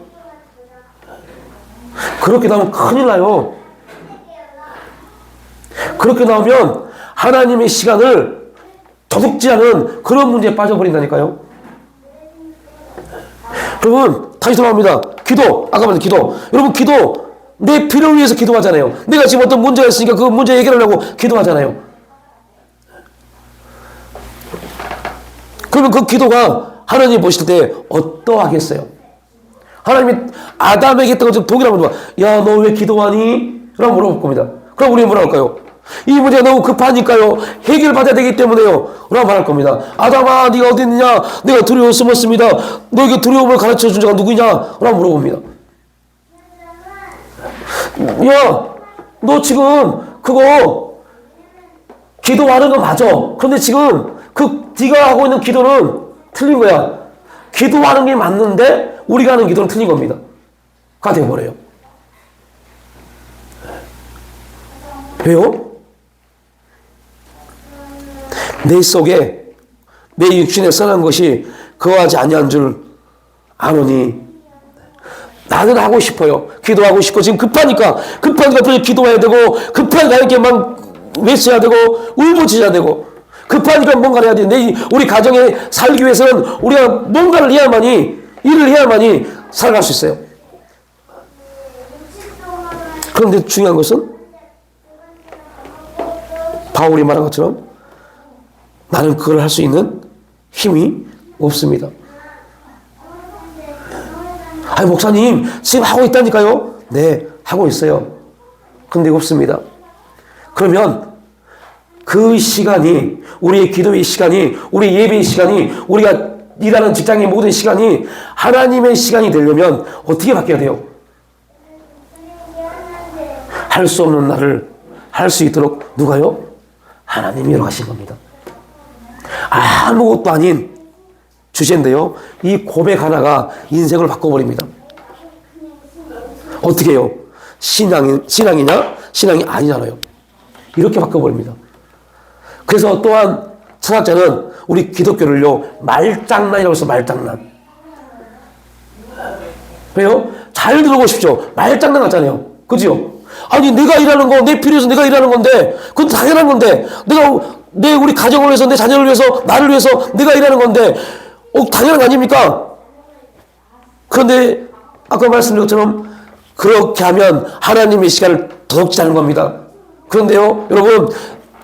그렇게 나오면 큰일 나요. 그렇게 나오면 하나님의 시간을 도둑지 않은 그런 문제에 빠져버린다니까요. 여러분 다시 돌아옵니다. 기도. 아까 말한 기도. 여러분 기도 내 필요를 위해서 기도하잖아요. 내가 지금 어떤 문제가 있으니까 그 문제 해결하려고 기도하잖아요. 그러면 그 기도가 하나님이 보실 때 어떠하겠어요? 하나님이 아담에게 했던 것처럼 동일한 문제가 야 너 왜 기도하니? 라고 물어볼 겁니다. 그럼 우리는 뭐라 할까요? 이 문제가 너무 급하니까요. 해결받아야 되기 때문에요. 라고 말할 겁니다. 아담아 네가 어디 있느냐? 내가 두려워 숨었습니다. 너에게 두려움을 가르쳐준 자가 누구냐? 라고 물어봅니다. 야 너 지금 그거 기도하는 거 맞아. 그런데 지금 네가 하고 있는 기도는 틀린 거야. 기도하는 게 맞는데 우리가 하는 기도는 틀린 겁니다. 가 되어버려요. 왜요? 내 속에 내 육신에 선한 것이 거하지 아니한 줄 아노니 나는 하고 싶어요. 기도하고 싶고 지금 급하니까 기도해야 되고 급하니까 이렇게 막 외쳐야 되고 울부짖어야 되고 급하니까 뭔가를 해야 돼. 우리 가정에 살기 위해서는 우리가 뭔가를 해야만이 일을 해야만이 살아갈 수 있어요. 그런데 중요한 것은 바울이 말한 것처럼 나는 그걸 할 수 있는 힘이 없습니다. 아니 목사님 지금 하고 있다니까요. 네 하고 있어요. 근데 없습니다. 그러면 그 시간이 우리의 기도의 시간이 우리 예배의 시간이 우리가 일하는 직장의 모든 시간이 하나님의 시간이 되려면 어떻게 바뀌어야 돼요? 할 수 없는 나를 할 수 있도록 누가요? 하나님이 열어가신 겁니다. 아무것도 아닌 주제인데요. 이 고백 하나가 인생을 바꿔버립니다. 어떻게 해요? 신앙이냐? 신앙이 아니잖아요. 이렇게 바꿔버립니다. 그래서 또한 철학자는 우리 기독교를요 말장난이라고 해서 말장난. 왜요? 잘 들어보십시오. 말장난 같잖아요. 그죠? 아니 내가 일하는 거 내 필요해서 내가 일하는 건데 그건 당연한 건데 우리 가정을 위해서 내 자녀를 위해서 나를 위해서 내가 일하는 건데 당연한 거 아닙니까? 그런데 아까 말씀드린 것처럼 그렇게 하면 하나님의 시간을 도둑질 하는 겁니다. 그런데요 여러분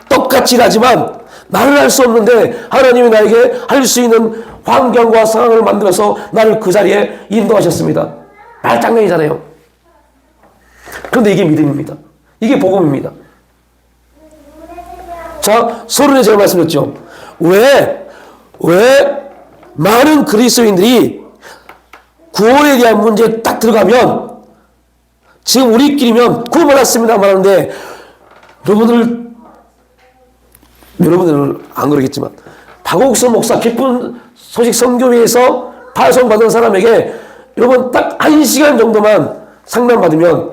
똑같이 일하지만 나를 할 수 없는데 하나님이 나에게 할 수 있는 환경과 상황을 만들어서 나를 그 자리에 인도하셨습니다. 말장난이잖아요. 그런데 이게 믿음입니다. 이게 복음입니다. 자, 서론에 제가 말씀드렸죠. 왜 많은 그리스도인들이 구원에 대한 문제에 딱 들어가면 지금 우리끼리면 구원받았습니다 말하는데 여러분들은 안 그러겠지만 박옥수 목사 기쁜 소식 선교회에서 파송받은 사람에게 여러분 딱 1시간 정도만 상담받으면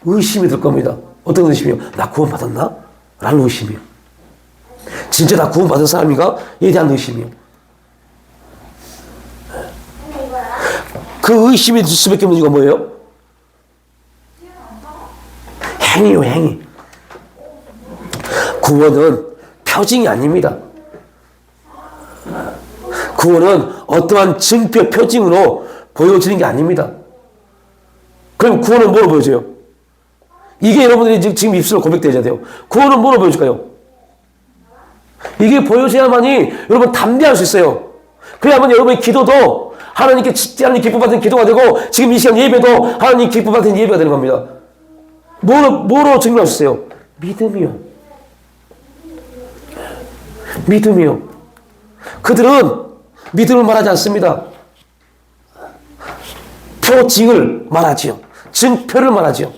의심이 들 겁니다. 어떤 의심이요? 나 구원받았나? 라는 의심이요. 진짜 나 구원받은 사람인가? 에 대한 의심이요. 그 의심이 들 수밖에 없는 이유가 뭐예요? 행위요, 행위. 구원은 표징이 아닙니다. 구원은 어떠한 증표, 표징으로 보여지는 게 아닙니다. 그럼 구원은 뭐로 보여져요? 이게 여러분들이 지금 입술로 고백되어야 돼요. 구원은 뭐로 보여줄까요? 이게 보여줘야만이 여러분 담대할 수 있어요. 그래야만 여러분의 기도도 하나님 기쁨 받은 기도가 되고, 지금 이 시간 예배도 하나님 기쁨 받은 예배가 되는 겁니다. 뭐로 증명할 수 있어요? 믿음이요. 믿음이요. 그들은 믿음을 말하지 않습니다. 표징을 말하지요. 증표를 말하지요.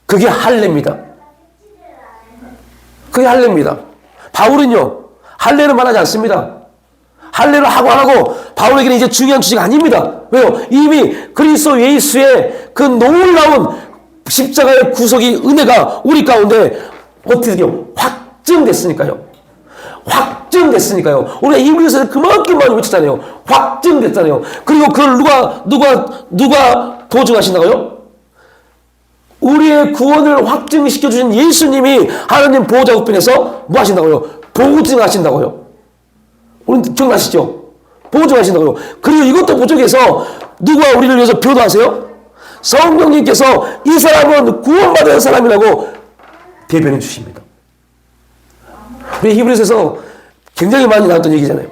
그게 할례입니다. 그게 할례입니다. 바울은요, 할례를 말하지 않습니다. 할례를 하고 안 하고 바울에게는 이제 중요한 주제가 아닙니다. 왜요? 이미 그리스도 예수의 그 놀라운 십자가의 구속이, 은혜가 우리 가운데 어떻게 돼요? 확증됐으니까요. 확증됐으니까요. 우리가 이브리서에서 그만큼 많이 외쳤잖아요. 확증됐잖아요. 그리고 그걸 누가 보증하신다고요? 우리의 구원을 확증시켜 주신 예수님이 하나님 보호자 우편에서 뭐 하신다고요? 보증하신다고요. 우리 기억나시죠? 보증하신다고요. 그리고 이것도 부족해서 누가 우리를 위해서 변호하세요? 성령님께서 이 사람은 구원받은 사람이라고 대변해 주십니다. 우리 히브리서에서 굉장히 많이 나왔던 얘기잖아요.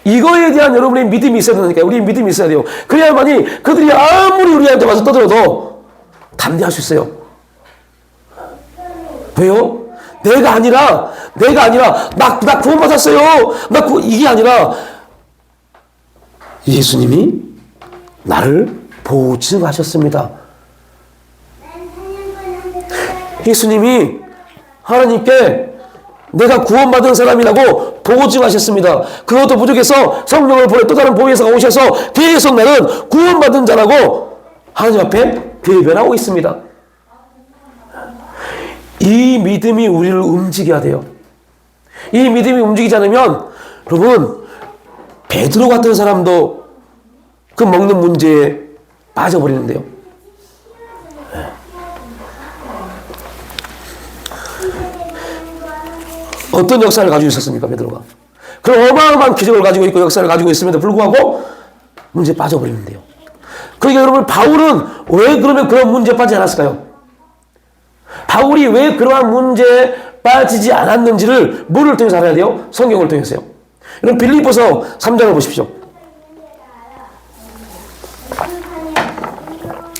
이거에 대한 여러분의 믿음이 있어야 되니까요. 우리 믿음이 있어야 돼요. 그래야만이 그들이 아무리 우리한테 와서 떠들어도 담대할 수 있어요. 왜요? 내가 아니라 나 구원받았어요. 이게 아니라 예수님이 나를 보증하셨습니다. 예수님이 하나님께 내가 구원받은 사람이라고 보증하셨습니다. 그것도 부족해서 성령을 보내 또 다른 보혜사가 오셔서 계속 나는 구원받은 자라고 하나님 앞에 대변하고 있습니다. 이 믿음이 우리를 움직여야 돼요. 이 믿음이 움직이지 않으면 여러분, 베드로 같은 사람도 그 먹는 문제에 빠져버리는데요. 어떤 역사를 가지고 있었습니까, 베드로가? 그런 어마어마한 기적을 가지고 있고 역사를 가지고 있음에도 불구하고 문제에 빠져버리는데요. 그러니까 여러분, 바울은 왜 그러면 그런 문제에 빠지지 않았을까요? 바울이 왜 그러한 문제에 빠지지 않았는지를 뭐를 통해서 알아야 돼요? 성경을 통해서요. 여러분, 빌립보서 3장을 보십시오.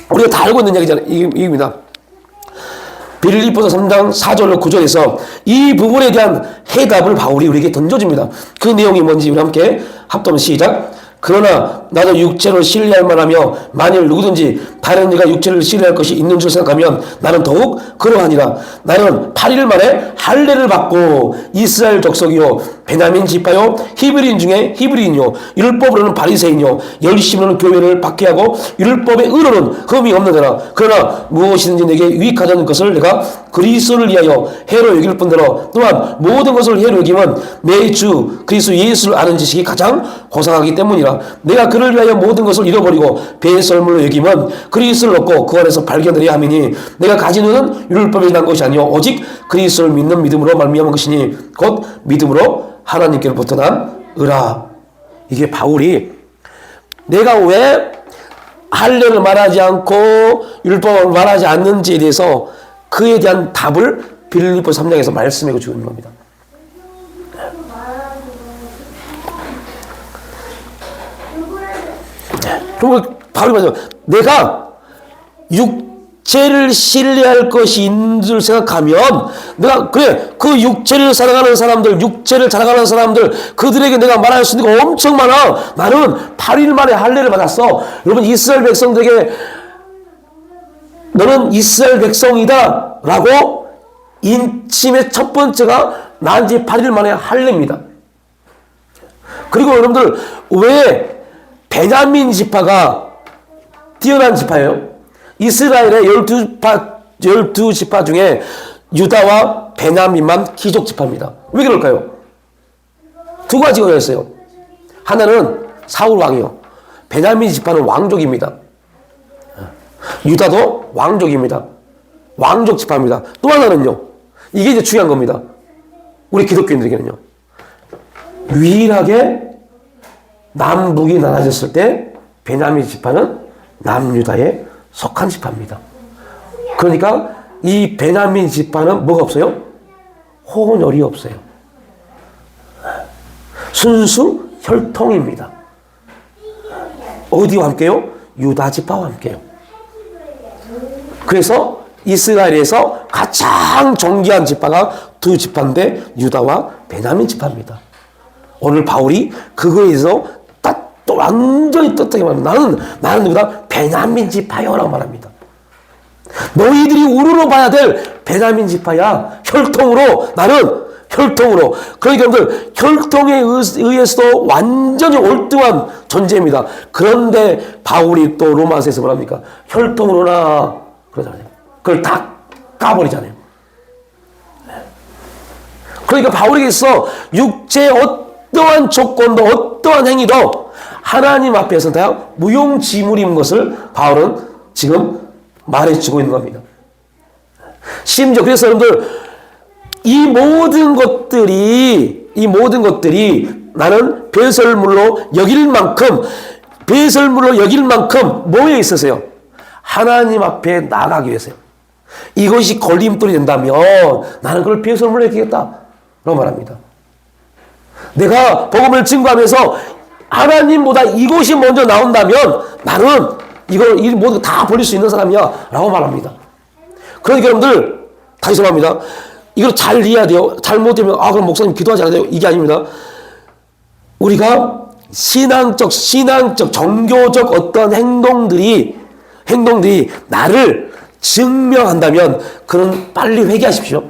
우리가 다 알고 있는 이야기잖아요. 이겁니다. 빌립보서 3장 4절로 9절에서 이 부분에 대한 해답을 바울이 우리에게 던져줍니다. 그 내용이 뭔지 우리 함께 합동 시작. 그러나 나도 육체를 신뢰할 만하며 만일 누구든지 다른 이가 육체를 신뢰할 것이 있는 줄 생각하면 나는 더욱 그러하니라. 나는 8일 만에 할례를 받고 이스라엘 족속이요 베냐민 지파요 히브리인 중에 히브리인요 율법으로는 바리새인요 열심으로는 교회를 박해하고 율법의 의로는 흠이 없는 자라. 그러나 무엇이든지 내게 유익하던 것을 내가 그리스도를 위하여 해로 여길 뿐더러 또한 모든 것을 해로 여기면 내 주 그리스도 예수를 아는 지식이 가장 고상하기 때문이라. 내가 그를 위하여 모든 것을 잃어버리고 배의 썰물로 여기면 그리스도를 얻고 그 안에서 발견하려 함이니 내가 가진 것은 율법에 난 것이 아니요 오직 그리스도를 믿는 믿음으로 말미암은 것이니 곧 믿음으로 하나님께로부터 난 의라. 이게 바울이 내가 왜 할례를 말하지 않고 율법을 말하지 않는지에 대해서 그에 대한 답을 빌립보 3장에서 말씀해 주고 있는 겁니다. 그리고 바울이 말하죠. 내가 육체를 신뢰할 것이 있는 줄 생각하면 내가 그 육체를 사랑하는 사람들, 육체를 자랑하는 사람들, 그들에게 내가 말할 수 있는 거 엄청 많아. 나는 8일 만에 할례를 받았어. 여러분, 이스라엘 백성들에게 너는 이스라엘 백성이다 라고 인침의 첫 번째가 난지 8일 만에 할례입니다. 그리고 여러분들, 왜 베냐민 지파가 뛰어난 지파예요? 이스라엘의 12지파 중에 유다와 베냐민만 귀족 지파입니다. 왜 그럴까요? 두 가지가 있어요. 하나는 사울 왕이요. 베냐민 지파는 왕족입니다. 유다도 왕족입니다. 왕족 지파입니다. 또 하나는요. 이게 이제 중요한 겁니다. 우리 기독교인들에게는요. 유일하게 남북이 나눠졌을 때 베냐민 지파는 남유다에 속한 지파입니다. 그러니까 이 베냐민 지파는 뭐가 없어요? 혼혈이 없어요. 순수 혈통입니다. 어디와 함께요? 유다 지파와 함께요. 그래서 이스라엘에서 가장 존귀한 지파가 두 지파인데 유다와 베냐민 지파입니다. 오늘 바울이 그거에 대해서 또 완전히 떳떳하게 말합니다. 나는 누구다? 베냐민 지파요라고 말합니다. 너희들이 우르르 봐야 될 베냐민 지파야. 혈통으로, 나는 혈통으로. 그러니까 여러분들 혈통에 의해서도 완전히 월등한 존재입니다. 그런데 바울이 또 로마서에서 뭐랍니까? 혈통으로나 그러잖아요. 그걸 다 까버리잖아요. 그러니까 바울에게서 육체의 어떠한 조건도 어떠한 행위도 하나님 앞에서 다 무용지물인 것을 바울은 지금 말해주고 있는 겁니다. 심지어 그래서 여러분들 이 모든 것들이 나는 배설물로 여길 만큼 뭐에 있어서요? 하나님 앞에 나가기 위해서요. 이것이 걸림돌이 된다면 나는 그걸 배설물로 여기겠다 라고 말합니다. 내가 복음을 증거하면서 하나님보다 이것이 먼저 나온다면 나는 이 모든 다 버릴 수 있는 사람이야 라고 말합니다. 그러니까 여러분들 다시 말합니다. 이걸 잘 이해해야 돼요. 잘못되면 그럼 목사님 기도하지 않아요? 이게 아닙니다. 우리가 신앙적 종교적 어떤 행동들이 나를 증명한다면 그는 빨리 회개하십시오.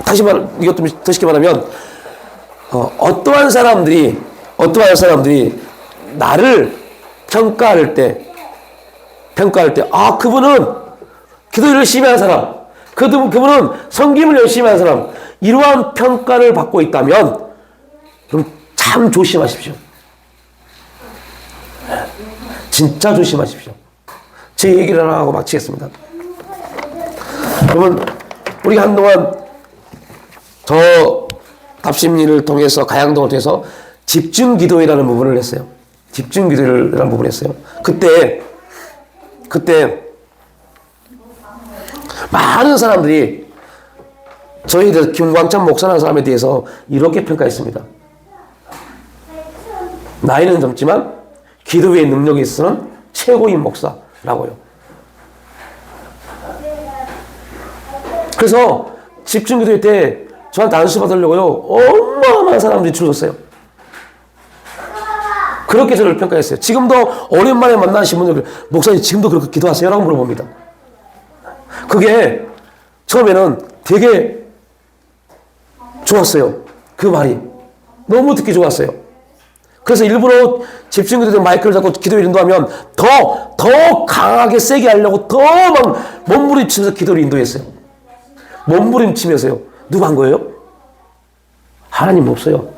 다시 이것도 더 쉽게 말하면 어떠한 사람들이 나를 평가할 때 그분은 기도를 열심히 하는 사람, 그분은 성김을 열심히 하는 사람, 이러한 평가를 받고 있다면 그럼 참 조심하십시오. 진짜 조심하십시오. 제 얘기를 하나 하고 마치겠습니다. 여러분, 우리가 한동안 답심리를 통해서 가양동을 통해서 집중기도회라는 부분을 했어요. 집중기도회라는 부분을 했어요. 그때 많은 사람들이 저희에 대해서 김광찬 목사라는 사람에 대해서 이렇게 평가했습니다. 나이는 젊지만 기도회의 능력에 있어서는 최고인 목사라고요. 그래서 집중기도회 때 저한테 안수 받으려고요 어마어마한 사람들이 줄었어요. 그렇게 저를 평가했어요. 지금도 오랜만에 만나신 분들 목사님 지금도 그렇게 기도하세요? 라고 물어봅니다. 그게 처음에는 되게 좋았어요. 그 말이 너무 듣기 좋았어요. 그래서 일부러 집중기도 때 마이크를 잡고 기도를 인도하면 더 강하게 세게 하려고 더 막 몸부림치면서 기도를 인도했어요. 몸부림치면서요. 누가 한 거예요? 하나님 없어요.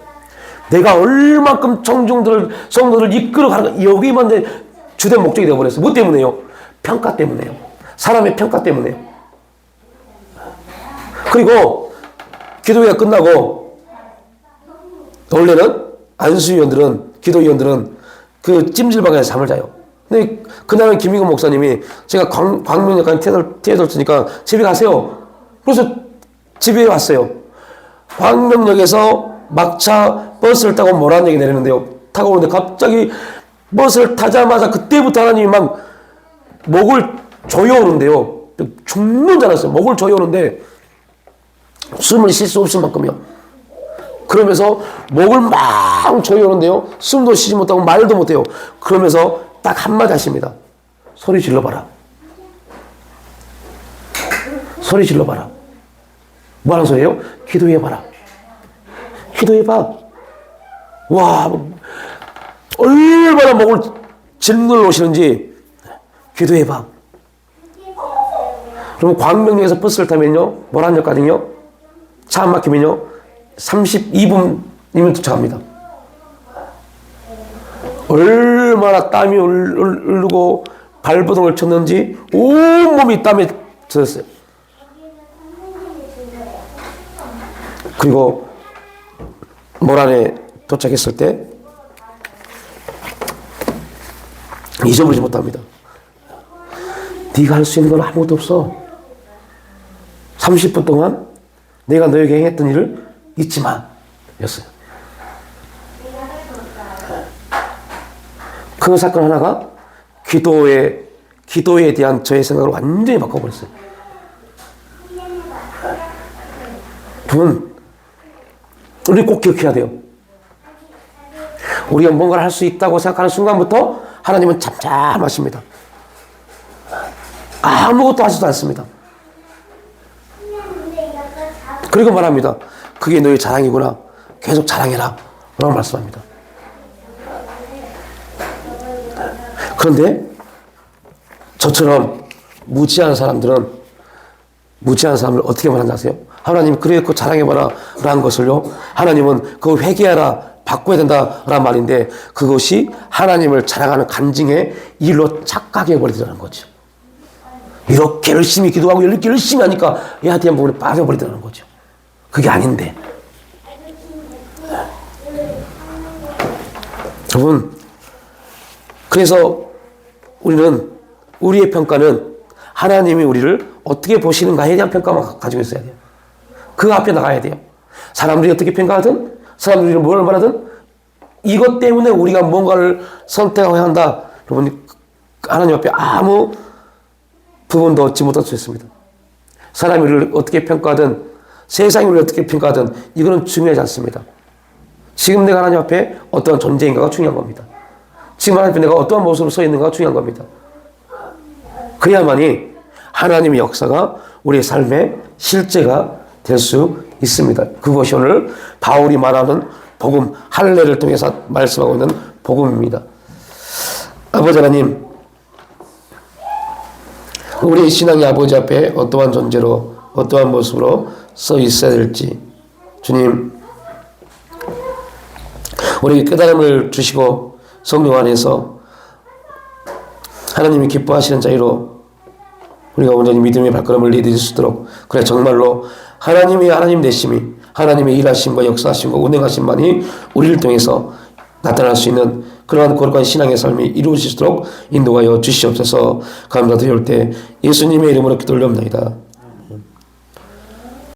내가 얼만큼 성도들을 이끌어가는 여기만 내 주된 목적이 되어버렸어요. 뭐 때문에요? 평가 때문에요. 사람의 평가 때문에요. 그리고 기도회가 끝나고 원래는 안수위원들은 기도위원들은 그 찜질방에서 잠을 자요. 근데 그날은 김인근 목사님이 제가 광명역까지 태워줄 테니까 집에 가세요. 그래서 집에 왔어요. 광명역에서 막차 버스를 타고 모란역에 내리는데요. 타고 오는데 갑자기 버스를 타자마자 그때부터 하나님이 막 목을 조여오는데요. 죽는 줄 알았어요. 목을 조여오는데 숨을 쉴 수 없을 만큼이요. 그러면서 목을 막 조여오는데요. 숨도 쉬지 못하고 말도 못해요. 그러면서 딱 한마디 하십니다. 소리 질러봐라. 소리 질러봐라. 뭐 하는 소리예요? 기도해봐라. 기도해봐. 와, 얼마나 목을 짓눌러 오시는지 기도해봐. 그럼 광명역에서 버스를 타면요, 모란역까지요, 차 안 막히면요, 32분이면 도착합니다. 얼마나 땀이 흐르고 발버둥을 쳤는지 온몸이 땀에 젖었어요. 그리고 모란에 도착했을 때 잊어버리지 못합니다. 네가 할 수 있는 건 아무것도 없어. 30분 동안 내가 너에게 행했던 일을 잊지 마. 였어요. 그 사건 하나가 기도에 대한 저의 생각을 완전히 바꿔버렸어요. 여러분, 우리 꼭 기억해야 돼요. 우리가 뭔가를 할 수 있다고 생각하는 순간부터 하나님은 잠잠하십니다. 아무것도 하지도 않습니다. 그리고 말합니다. 그게 너의 자랑이구나. 계속 자랑해라. 라고 말씀합니다. 그런데 저처럼 무지한 사람들을 어떻게 말하는지 아세요? 하나님 그래 그 자랑해봐라 라는 것을요, 하나님은 그거 회개하라, 바꿔야 된다라는 말인데, 그것이 하나님을 자랑하는 간증의 일로 착각해 버리더라는 거죠. 이렇게 열심히 기도하고 이렇게 열심히 하니까 해야 되는 부분에 빠져버리더라는 거죠. 그게 아닌데. 여러분, 그래서 우리의 평가는 하나님이 우리를 어떻게 보시는가에 대한 평가만 가지고 있어야 돼요. 그 앞에 나가야 돼요. 사람들이 어떻게 평가하든, 사람들이 뭘 말하든, 이것 때문에 우리가 뭔가를 선택해야 한다. 여러분, 하나님 앞에 아무 부분도 얻지 못할 수 있습니다. 사람이 우리를 어떻게 평가하든, 세상이 우리를 어떻게 평가하든, 이거는 중요하지 않습니다. 지금 내가 하나님 앞에 어떠한 존재인가가 중요한 겁니다. 지금 하나님 앞에 내가 어떠한 모습으로 서 있는가가 중요한 겁니다. 그래야만이 하나님의 역사가 우리의 삶의 실제가 될 수 있습니다. 그것이 오늘 바울이 말하는 복음, 할례를 통해서 말씀하고 있는 복음입니다. 아버지 하나님, 우리의 신앙의 아버지 앞에 어떠한 존재로, 어떠한 모습으로 서 있어야 될지, 주님, 우리에게 깨달음을 주시고 성령 안에서 하나님이 기뻐하시는 자유로 우리가 온전히 믿음의 발걸음을 내딛을 수 있도록, 그래 정말로 하나님의 하나님 되심이, 하나님의 일하심과 역사하심과 운행하심만이 우리를 통해서 나타날 수 있는 그러한 거룩한 신앙의 삶이 이루어질 수 있도록 인도하여 주시옵소서. 감사드릴 때 예수님의 이름으로 기도 올려옵나이다.